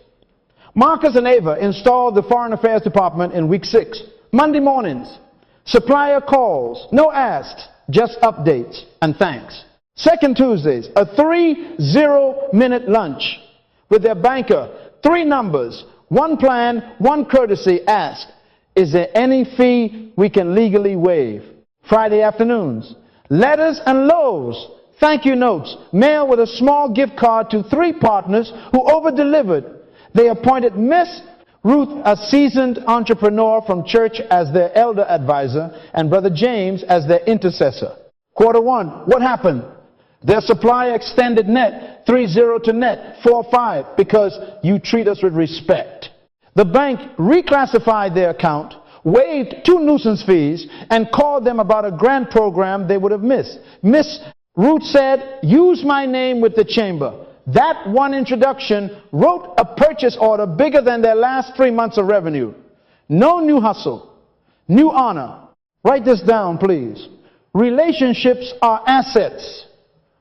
Marcus and Ava installed the Foreign Affairs Department in week 6. Monday mornings, supplier calls, no asks, just updates and thanks. Second Tuesdays, a 3-0-minute lunch with their banker. 3 numbers, 1 plan, 1 courtesy ask. Is there any fee we can legally waive? Friday afternoons, letters and loaves, thank you notes, mailed with a small gift card to 3 partners who over-delivered. They appointed Miss Ruth, a seasoned entrepreneur from church, as their elder advisor, and Brother James as their intercessor. Quarter 1, what happened? Their supplier extended net, 3-0 to net, 4-5, because you treat us with respect. The bank reclassified their account, waived 2 nuisance fees, and called them about a grant program they would have missed. Miss Ruth said, use my name with the chamber. That 1 introduction wrote a purchase order bigger than their last 3 months of revenue. No new hustle, new honor. Write this down, please. Relationships are assets.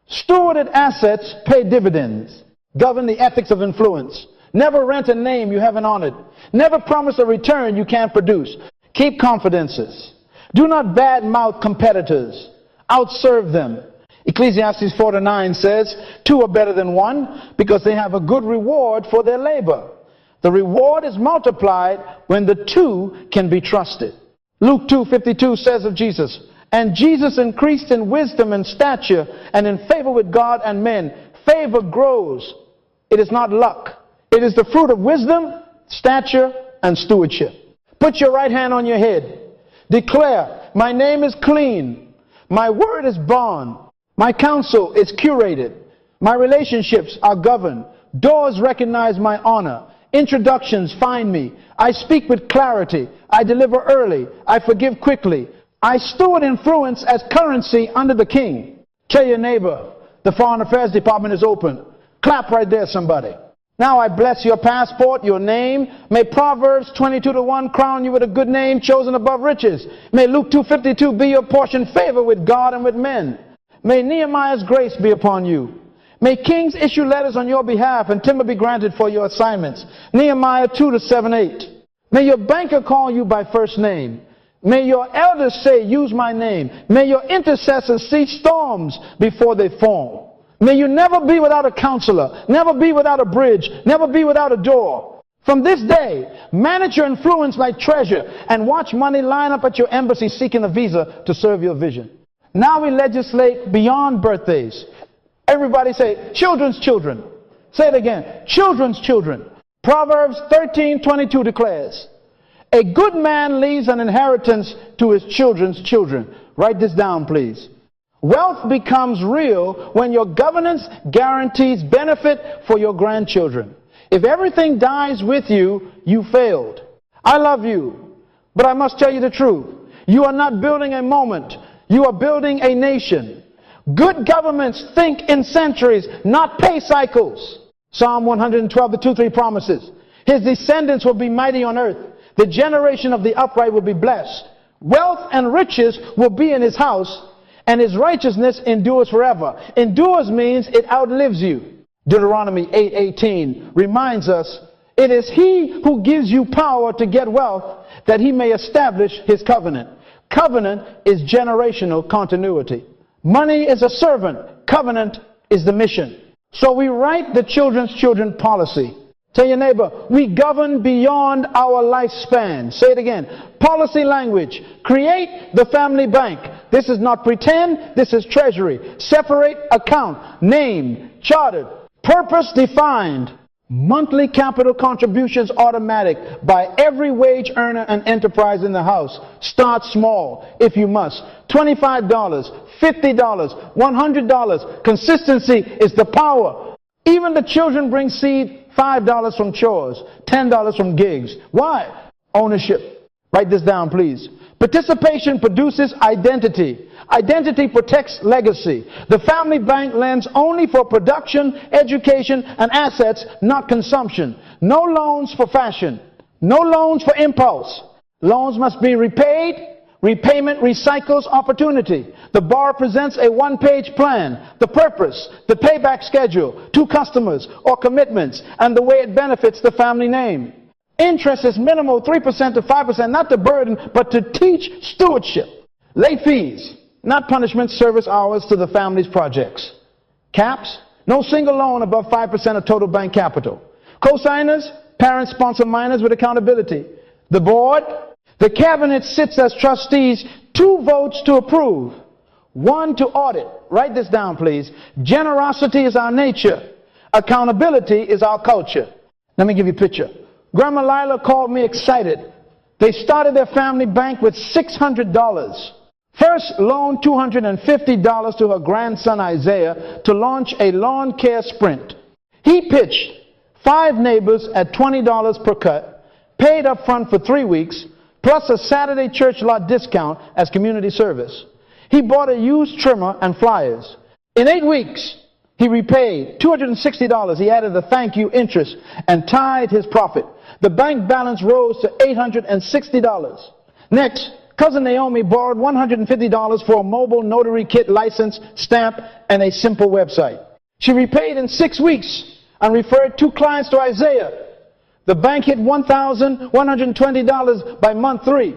Stewarded assets pay dividends. Govern the ethics of influence. Never rent a name you haven't honored. Never promise a return you can't produce. Keep confidences. Do not badmouth competitors. Outserve them. Ecclesiastes 4:9 says, 2 are better than 1 because they have a good reward for their labor. The reward is multiplied when the 2 can be trusted. Luke 2:52 says of Jesus, and Jesus increased in wisdom and stature and in favor with God and men. Favor grows. It is not luck. It is the fruit of wisdom, stature, and stewardship. Put your right hand on your head. Declare, my name is clean. My word is bond. My counsel is curated. My relationships are governed. Doors recognize my honor. Introductions find me. I speak with clarity. I deliver early. I forgive quickly. I steward influence as currency under the king. Tell your neighbor, the Foreign Affairs Department is open. Clap right there, somebody. Now I bless your passport, your name. May Proverbs 22:1 crown you with a good name chosen above riches. May Luke 2:52 be your portion, favor with God and with men. May Nehemiah's grace be upon you. May kings issue letters on your behalf and timber be granted for your assignments. Nehemiah 2:7-8. May your banker call you by first name. May your elders say, use my name. May your intercessors see storms before they form. May you never be without a counselor, never be without a bridge, never be without a door. From this day, manage your influence like treasure and watch money line up at your embassy seeking a visa to serve your vision. Now we legislate beyond birthdays. Everybody say, children's children. Say it again, children's children. Proverbs 13:22 declares, a good man leaves an inheritance to his children's children. Write this down, please. Wealth becomes real when your governance guarantees benefit for your grandchildren. If everything dies with you, you failed. I love you, but I must tell you the truth. You are not building a moment. You are building a nation. Good governments think in centuries, not pay cycles. Psalm 112, the 2-3 promises. His descendants will be mighty on earth. The generation of the upright will be blessed. Wealth and riches will be in his house, and his righteousness endures forever. Endures means it outlives you. Deuteronomy 8:18 reminds us, it is he who gives you power to get wealth, that he may establish his covenant. Covenant is generational continuity. Money is a servant. Covenant is the mission. So we write the children's children policy. Tell your neighbor, we govern beyond our lifespan. Say it again. Policy language. Create the family bank. This is not pretend. This is treasury. Separate account. Name. Chartered. Purpose defined. Monthly capital contributions automatic by every wage earner and enterprise in the house. Start small if you must. $25, $50, $100. Consistency is the power. Even the children bring seed, $5 from chores, $10 from gigs. Why? Ownership. Write this down, please. Participation produces identity. Identity protects legacy. The family bank lends only for production, education, and assets, not consumption. No loans for fashion. No loans for impulse. Loans must be repaid. Repayment recycles opportunity. The borrower presents a one-page plan, the purpose, the payback schedule, 2 customers or commitments, and the way it benefits the family name. Interest is minimal, 3% to 5%, not to burden, but to teach stewardship. Late fees, not punishment, service hours to the family's projects. Caps, no single loan above 5% of total bank capital. Co-signers, parents sponsor minors with accountability. The board, the cabinet sits as trustees, 2 votes to approve, 1 to audit. Write this down, please. Generosity is our nature. Accountability is our culture. Let me give you a picture. Grandma Lila called me excited. They started their family bank with $600. First loaned $250 to her grandson Isaiah to launch a lawn care sprint. He pitched 5 neighbors at $20 per cut, paid up front for 3 weeks, plus a Saturday church lot discount as community service. He bought a used trimmer and flyers. In 8 weeks, he repaid $260. He added a thank you interest and tied his profit. The bank balance rose to $860. Next, Cousin Naomi borrowed $150 for a mobile notary kit license, stamp, and a simple website. She repaid in 6 weeks and referred 2 clients to Isaiah. The bank hit $1,120 by month 3.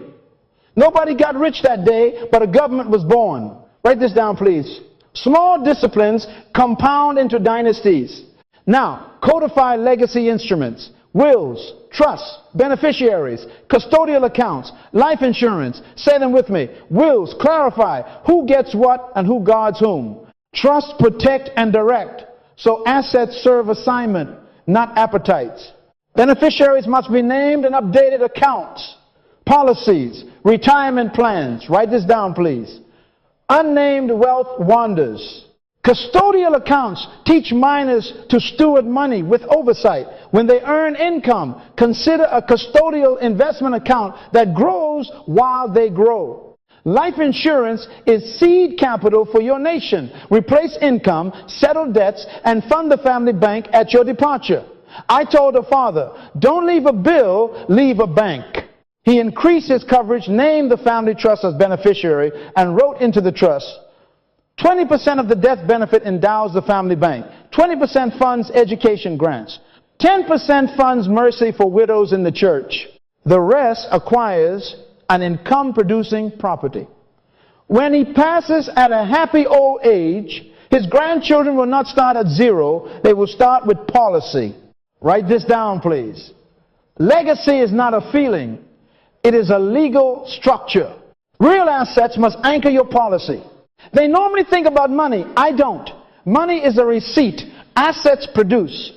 Nobody got rich that day, but a government was born. Write this down, please. Small disciplines compound into dynasties. Now, codify legacy instruments. Wills, trusts, beneficiaries, custodial accounts, life insurance. Say them with me. Wills clarify who gets what and who guards whom. Trusts protect and direct, so assets serve assignment, not appetites. Beneficiaries must be named and updated accounts. Policies, retirement plans. Write this down, please. Unnamed wealth wanders. Custodial accounts teach minors to steward money with oversight. When they earn income, consider a custodial investment account that grows while they grow. Life insurance is seed capital for your nation. Replace income, settle debts, and fund the family bank at your departure. I told her father, don't leave a bill, leave a bank. He increased his coverage, named the family trust as beneficiary, and wrote into the trust, 20% of the death benefit endows the family bank. 20% funds education grants. 10% funds mercy for widows in the church. The rest acquires an income-producing property. When he passes at a happy old age, his grandchildren will not start at 0. They will start with policy. Write this down, please. Legacy is not a feeling. It is a legal structure. Real assets must anchor your policy. They normally think about money. I don't. Money is a receipt. Assets produce.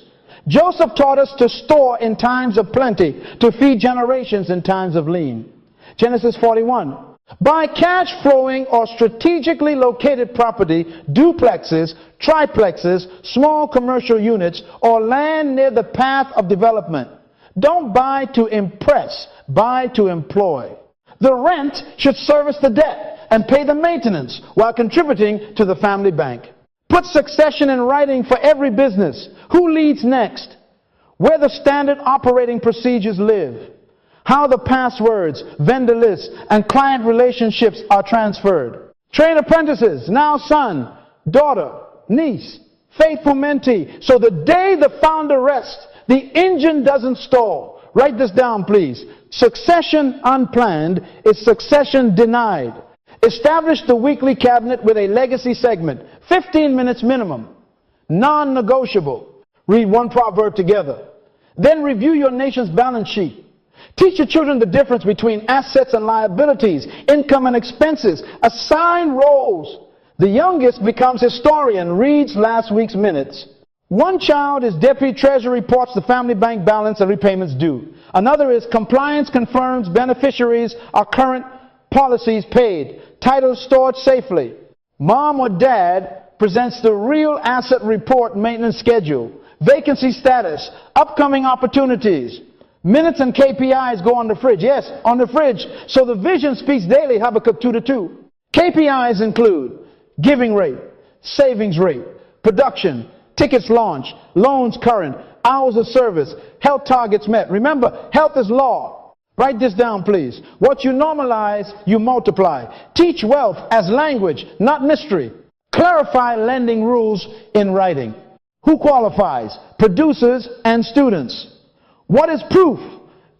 Joseph taught us to store in times of plenty, to feed generations in times of lean. Genesis 41. Buy cash flowing or strategically located property, duplexes, triplexes, small commercial units, or land near the path of development. Don't buy to impress, buy to employ. The rent should service the debt and pay the maintenance while contributing to the family bank. Put succession in writing for every business. Who leads next? Where the standard operating procedures live. How the passwords, vendor lists, and client relationships are transferred. Train apprentices, now son, daughter, niece, faithful mentee, so the day the founder rests, the engine doesn't stall. Write this down, please. Succession unplanned is succession denied. Establish the weekly cabinet with a legacy segment, 15 minutes minimum, non-negotiable. Read one proverb together. Then review your nation's balance sheet. Teach your children the difference between assets and liabilities, income and expenses. Assign roles. The youngest becomes historian, reads last week's minutes. One child is deputy treasurer, reports the family bank balance and repayments due. Another is compliance confirms beneficiaries are current, policies paid, titles stored safely. Mom or dad presents the real asset report, maintenance schedule, vacancy status, upcoming opportunities. Minutes and KPIs go on the fridge. Yes, on the fridge. So the vision speaks daily, Habakkuk 2:2. KPIs include giving rate, savings rate, production, tickets launched, loans current, hours of service, health targets met. Remember, health is law. Write this down, please. What you normalize, you multiply. Teach wealth as language, not mystery. Clarify lending rules in writing. Who qualifies? Producers and students. What is proof?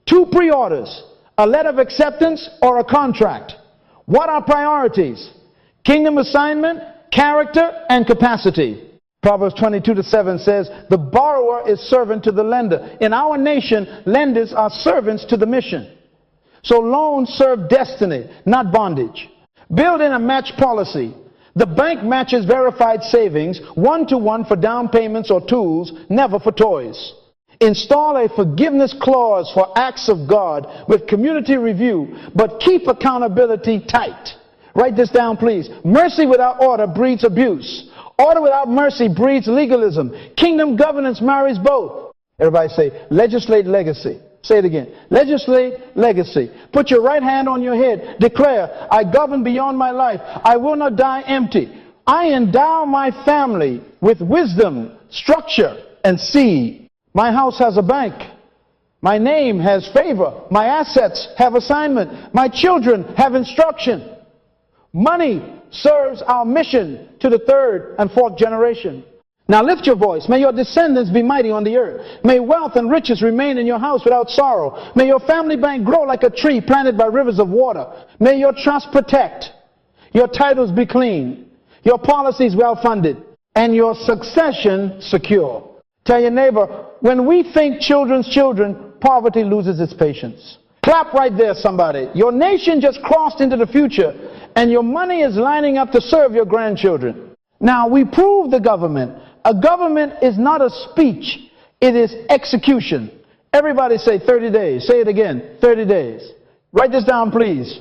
2 pre-orders, a letter of acceptance, or a contract. What are priorities? Kingdom assignment, character, and capacity. Proverbs 22:7 says, the borrower is servant to the lender. In our nation, lenders are servants to the mission. So loans serve destiny, not bondage. Build in a match policy. The bank matches verified savings, 1-to-1 for down payments or tools, never for toys. Install a forgiveness clause for acts of God with community review, but keep accountability tight. Write this down, please. Mercy without order breeds abuse. Order without mercy breeds legalism. Kingdom governance marries both. Everybody say, legislate legacy. Say it again. Legislate legacy. Put your right hand on your head. Declare, I govern beyond my life. I will not die empty. I endow my family with wisdom, structure, and seed. My house has a bank. My name has favor. My assets have assignment. My children have instruction. Money serves our mission to the 3rd and 4th generation. Now lift your voice. May your descendants be mighty on the earth. May wealth and riches remain in your house without sorrow. May your family bank grow like a tree planted by rivers of water. May your trust protect. Your titles be clean. Your policies well funded. And your succession secure. Tell your neighbor, when we think children's children, poverty loses its patience. Clap right there, somebody. Your nation just crossed into the future, and your money is lining up to serve your grandchildren. Now, we prove the government. A government is not a speech. It is execution. Everybody say 30 days. Say it again, 30 days. Write this down, please.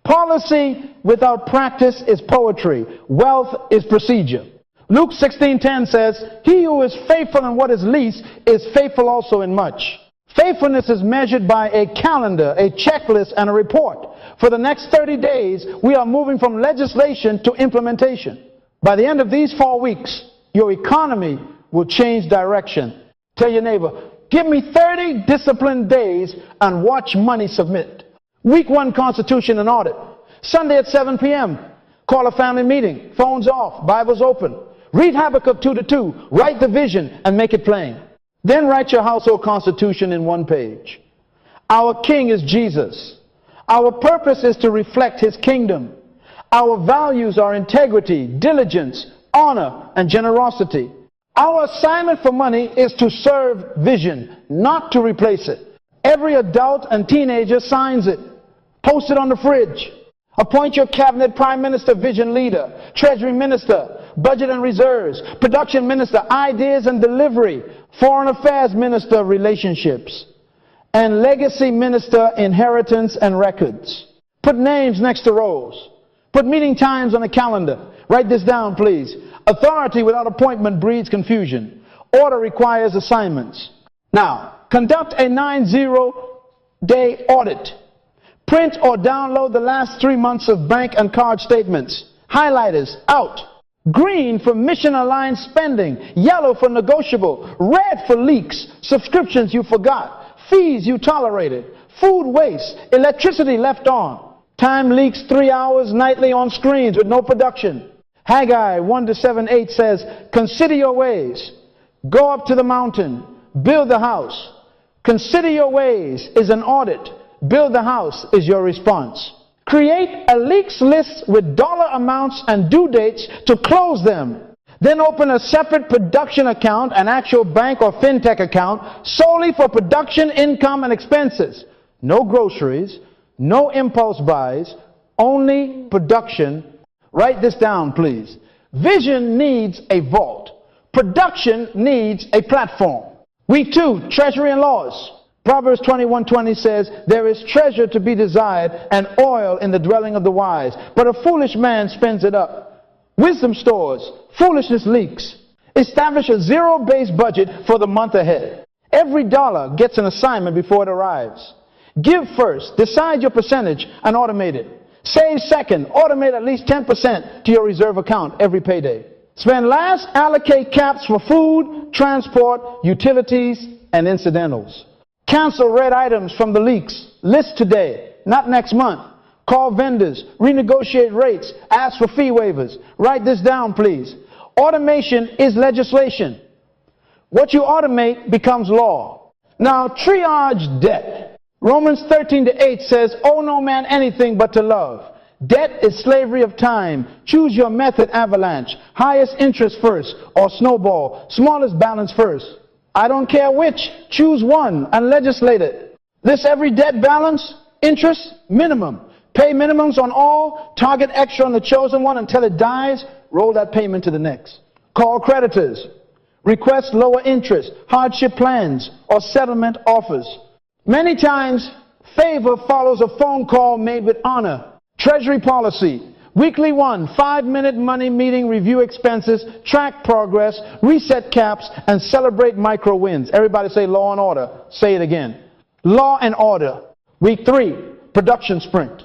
Policy without practice is poetry. Wealth is procedure. Luke 16:10 says, he who is faithful in what is least is faithful also in much. Faithfulness is measured by a calendar, a checklist, and a report. For the next 30 days, we are moving from legislation to implementation. By the end of these 4 weeks, your economy will change direction. Tell your neighbor, give me 30 disciplined days and watch money submit. Week 1 Constitution and audit. Sunday at 7 p.m. Call a family meeting. Phones off. Bibles open. Read Habakkuk 2:2. Write the vision and make it plain. Then write your household constitution in 1 page. Our king is Jesus. Our purpose is to reflect his kingdom. Our values are integrity, diligence, honor, and generosity. Our assignment for money is to serve vision, not to replace it. Every adult and teenager signs it. Post it on the fridge. Appoint your cabinet, prime minister, vision leader, treasury minister, budget and reserves, production minister, ideas and delivery, foreign affairs minister, relationships, and legacy minister, inheritance and records. Put names next to roles. Put meeting times on the calendar. Write this down, please. Authority without appointment breeds confusion. Order requires assignments. Now, conduct a 90-day audit. Print or download the last 3 months of bank and card statements. Highlighters out. Green for mission-aligned spending. Yellow for negotiable. Red for leaks. Subscriptions you forgot. Fees you tolerated. Food waste. Electricity left on. Time leaks 3 hours nightly on screens with no production. Haggai 1-7-8 says, consider your ways. Go up to the mountain. Build the house. Consider your ways is an audit. Build the house is your response. Create a leaks list with dollar amounts and due dates to close them. Then open a separate production account, an actual bank or fintech account, solely for production, income, and expenses. No groceries, no impulse buys, only production. Write this down, please. Vision needs a vault. Production needs a platform. Week 2, Treasury and Laws. Proverbs 21:20 says, there is treasure to be desired and oil in the dwelling of the wise, but a foolish man spends it up. Wisdom stores, foolishness leaks. Establish a zero-based budget for the month ahead. Every dollar gets an assignment before it arrives. Give first, decide your percentage, and automate it. Save second, automate at least 10% to your reserve account every payday. Spend last, allocate caps for food, transport, utilities, and incidentals. Cancel red items from the leaks. List today, not next month. Call vendors, renegotiate rates, ask for fee waivers. Write this down, please. Automation is legislation. What you automate becomes law. Now, triage debt. Romans 13:8 says, owe no man anything but to love. Debt is slavery of time. Choose your method, avalanche. Highest interest first, or snowball. Smallest balance first. I don't care which. Choose one and legislate it. List every debt balance, interest, minimum. Pay minimums on all. Target extra on the chosen one until it dies. Roll that payment to the next. Call creditors. Request lower interest, hardship plans, or settlement offers. Many times, favor follows a phone call made with honor. Treasury policy. Weekly 1, 5-minute money meeting, review expenses, track progress, reset caps, and celebrate micro wins. Everybody say law and order. Say it again. Law and order. Week 3, production sprint.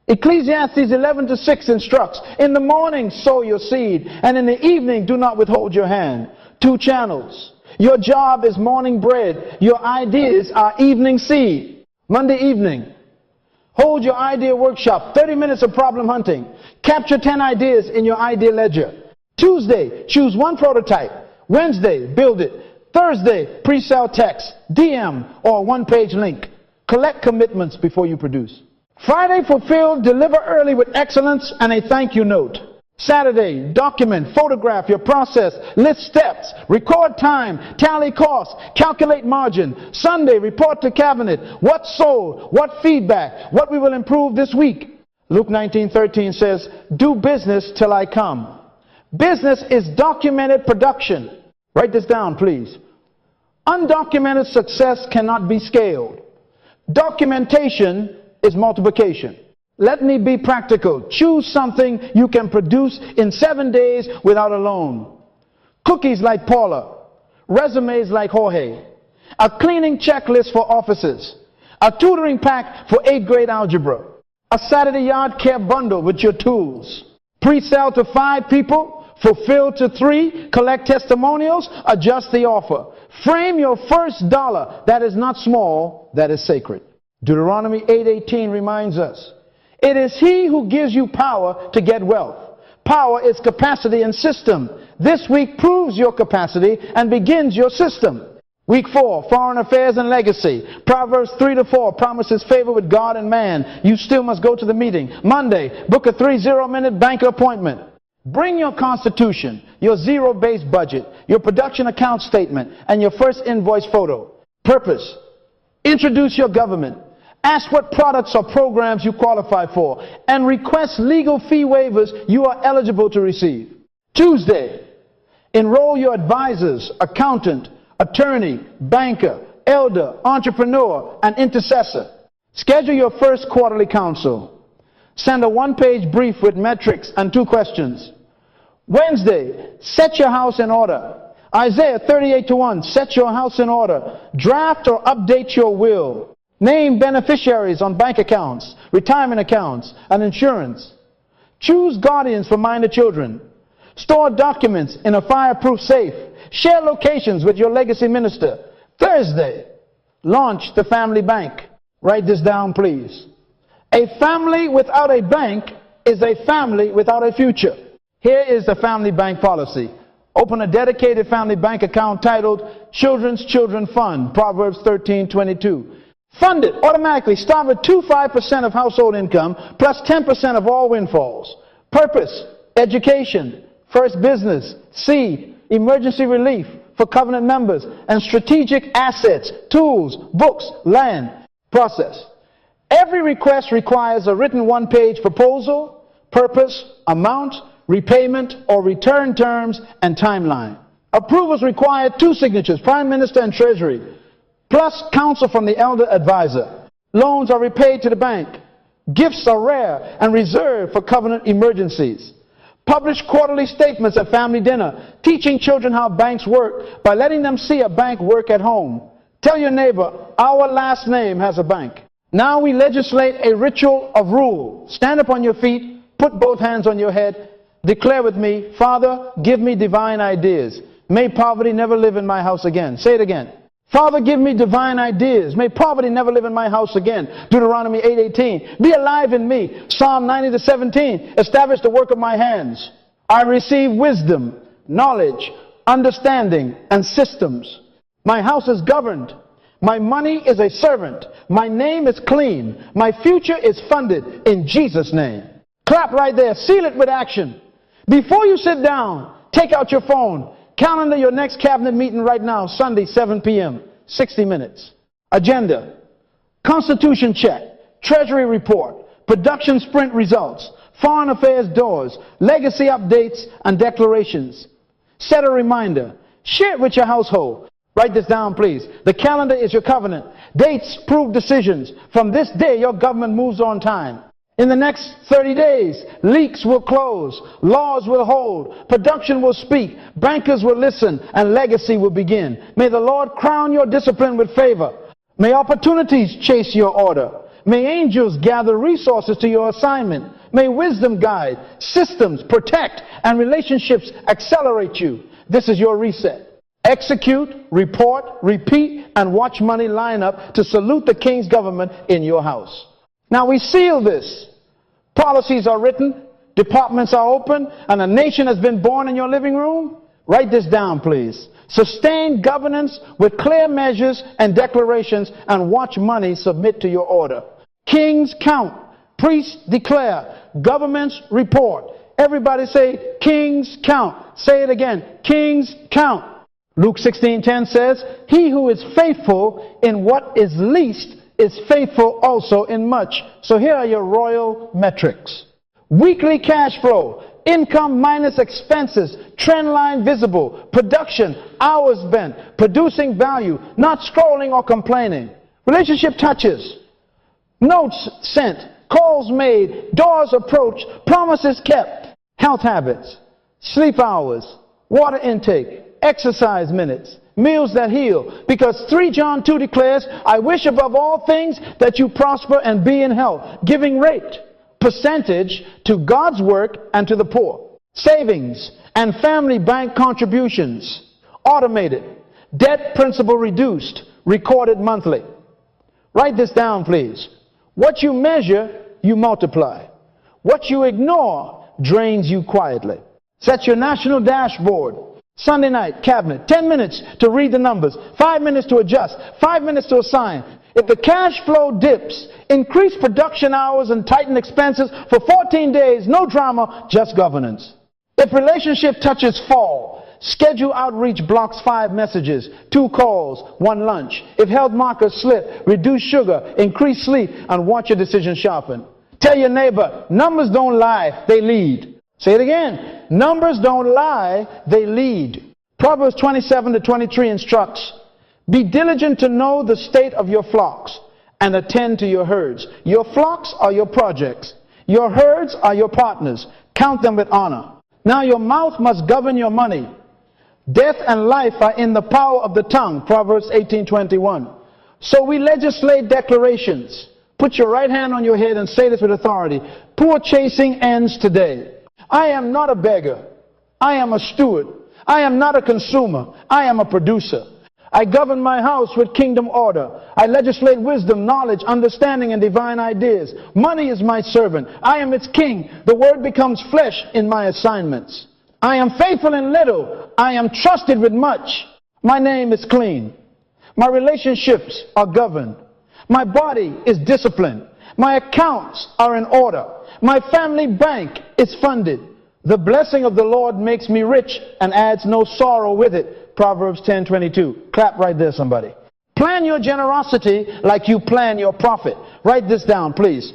Ecclesiastes 11:6 instructs, in the morning sow your seed, and in the evening do not withhold your hand. 2 channels. Your job is morning bread. Your ideas are evening seed. Monday evening. Hold your idea workshop, 30 minutes of problem hunting. Capture 10 ideas in your idea ledger. Tuesday, choose 1 prototype. Wednesday, build it. Thursday, pre-sale text, DM, or 1-page link. Collect commitments before you produce. Friday, fulfill, deliver early with excellence and a thank you note. Saturday, document, photograph your process, list steps, record time, tally costs, calculate margin. Sunday, report to cabinet, what sold, what feedback, what we will improve this week. Luke 19:13 says, do business till I come. Business is documented production. Write this down, please. Undocumented success cannot be scaled. Documentation is multiplication. Let me be practical. Choose something you can produce in 7 days without a loan. Cookies like Paula. Resumes like Jorge. A cleaning checklist for offices. A tutoring pack for 8th grade algebra. A Saturday yard care bundle with your tools. Pre-sale to 5 people. Fulfill to 3. Collect testimonials. Adjust the offer. Frame your first dollar. That is not small. That is sacred. Deuteronomy 8:18 reminds us. It is he who gives you power to get wealth. Power is capacity and system. This week proves your capacity and begins your system. Week 4, foreign affairs and legacy. Proverbs 3-4 promises favor with God and man. You still must go to the meeting. Monday, book a 30-minute banker appointment. Bring your constitution, your zero-based budget, your production account statement, and your first invoice photo. Purpose. Introduce your government. Ask what products or programs you qualify for, and request legal fee waivers you are eligible to receive. Tuesday, enroll your advisors, accountant, attorney, banker, elder, entrepreneur, and intercessor. Schedule your first quarterly council. Send a one-page brief with metrics and 2 questions. Wednesday, set your house in order. Isaiah 38:1, set your house in order. Draft or update your will. Name beneficiaries on bank accounts, retirement accounts, and insurance. Choose guardians for minor children. Store documents in a fireproof safe. Share locations with your legacy minister. Thursday, launch the family bank. Write this down, please. A family without a bank is a family without a future. Here is the family bank policy. Open a dedicated family bank account titled Children's Children Fund, Proverbs 13:22. Fund it automatically. Start with 2.5% of household income plus 10% of all windfalls. Purpose, education, first business, seed, emergency relief for covenant members, and strategic assets, tools, books, land. Process. Every request requires a written one-page proposal, purpose, amount, repayment or return terms, and timeline. Approvals require 2 signatures, Prime Minister and Treasury, plus counsel from the elder advisor. Loans are repaid to the bank. Gifts are rare and reserved for covenant emergencies. Publish quarterly statements at family dinner, teaching children how banks work by letting them see a bank work at home. Tell your neighbor, our last name has a bank. Now we legislate a ritual of rule. Stand up on your feet, put both hands on your head, declare with me, Father, give me divine ideas. May poverty never live in my house again. Say it again. Father, give me divine ideas. May poverty never live in my house again. Deuteronomy 8:18. Be alive in me. Psalm 90:17. Establish the work of my hands. I receive wisdom, knowledge, understanding, and systems. My house is governed. My money is a servant. My name is clean. My future is funded in Jesus' name. Clap right there. Seal it with action. Before you sit down, take out your phone. Calendar your next cabinet meeting right now, Sunday, 7 p.m., 60 minutes. Agenda, Constitution check, Treasury report, production sprint results, foreign affairs doors, legacy updates and declarations. Set a reminder. Share it with your household. Write this down, please. The calendar is your covenant. Dates prove decisions. From this day, your government moves on time. In the next 30 days, leaks will close, laws will hold, production will speak, bankers will listen, and legacy will begin. May the Lord crown your discipline with favor. May opportunities chase your order. May angels gather resources to your assignment. May wisdom guide, systems protect, and relationships accelerate you. This is your reset. Execute, report, repeat, and watch money line up to salute the King's government in your house. Now we seal this. Policies are written, departments are open, and a nation has been born in your living room. Write this down, please. Sustain governance with clear measures and declarations, and watch money submit to your order. Kings count, priests declare, governments report. Everybody say, kings count. Say it again, kings count. Luke 16:10 says, he who is faithful in what is least is faithful also in much. So here are your royal metrics. Weekly cash flow, income minus expenses, trend line visible, production, hours spent, producing value, not scrolling or complaining. Relationship touches, notes sent, calls made, doors approached, promises kept. Health habits, sleep hours, water intake, exercise minutes, meals that heal, because 3 John 2 declares, I wish above all things that you prosper and be in health. Giving rate, percentage to God's work and to the poor. Savings and family bank contributions, automated. Debt principal reduced, recorded monthly. Write this down, please. What you measure, you multiply. What you ignore drains you quietly. Set your national dashboard. Sunday night, cabinet, 10 minutes to read the numbers, 5 minutes to adjust, 5 minutes to assign. If the cash flow dips, increase production hours and tighten expenses for 14 days, no drama, just governance. If relationship touches fall, Schedule outreach blocks 5 messages, 2 calls, 1 lunch. If health markers slip, reduce sugar, increase sleep, and watch your decisions sharpen. Tell your neighbor, numbers don't lie, they lead. Say it again. Numbers don't lie, they lead. Proverbs 27-23 instructs, be diligent to know the state of your flocks and attend to your herds. Your flocks are your projects. Your herds are your partners. Count them with honor. Now your mouth must govern your money. Death and life are in the power of the tongue. Proverbs 18:21. So we legislate declarations. Put your right hand on your head and say this with authority. Poor chasing ends today. I am not a beggar. I am a steward. I am not a consumer. I am a producer. I govern my house with kingdom order. I legislate wisdom, knowledge, understanding, and divine ideas. Money is my servant. I am its king. The word becomes flesh in my assignments. I am faithful in little. I am trusted with much. My name is clean. My relationships are governed. My body is disciplined. My accounts are in order. My family bank is funded. The blessing of the Lord makes me rich and adds no sorrow with it. Proverbs 10:22. Clap right there, somebody. Plan your generosity like you plan your profit. Write this down, please.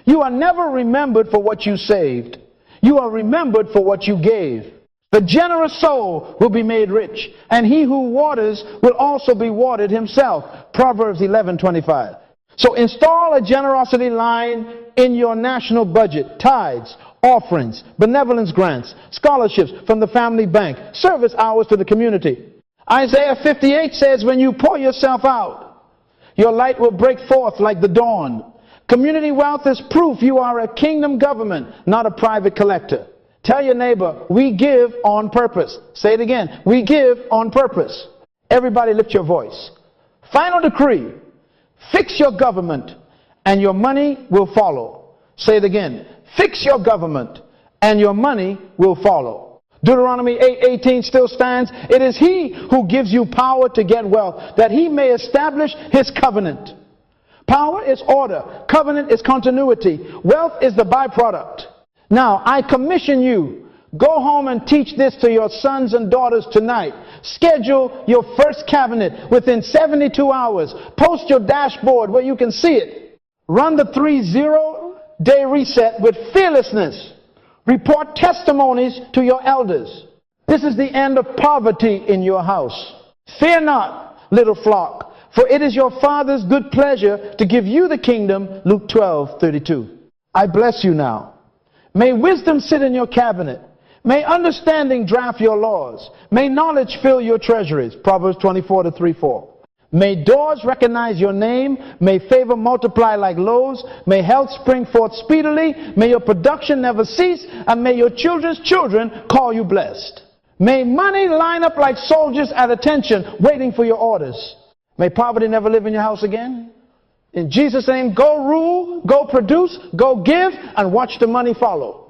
You are never remembered for what you saved. You are remembered for what you gave. The generous soul will be made rich, and he who waters will also be watered himself. Proverbs 11:25. So install a generosity line in your national budget. Tithes, offerings, benevolence grants, scholarships from the family bank, service hours to the community. Isaiah 58 says, when you pour yourself out, your light will break forth like the dawn. Community wealth is proof you are a kingdom government, not a private collector. Tell your neighbor, we give on purpose. Say it again. We give on purpose. Everybody lift your voice. Final decree. Fix your government and your money will follow. Say it again. Fix your government and your money will follow. Deuteronomy 8:18 still stands. It is he who gives you power to get wealth, that he may establish his covenant. Power is order. Covenant is continuity. Wealth is the byproduct. Now, I commission you. Go home and teach this to your sons and daughters tonight. Schedule your first cabinet within 72 hours. Post your dashboard where you can see it. Run the 30-day reset with fearlessness. Report testimonies to your elders. This is the end of poverty in your house. Fear not, little flock, for it is your Father's good pleasure to give you the kingdom. Luke 12:32. I bless you now. May wisdom sit in your cabinet. May understanding draft your laws. May knowledge fill your treasuries. Proverbs 24:3-4. May doors recognize your name. May favor multiply like loaves. May health spring forth speedily. May your production never cease. And may your children's children call you blessed. May money line up like soldiers at attention, waiting for your orders. May poverty never live in your house again. In Jesus' name, go rule, go produce, go give, and watch the money follow.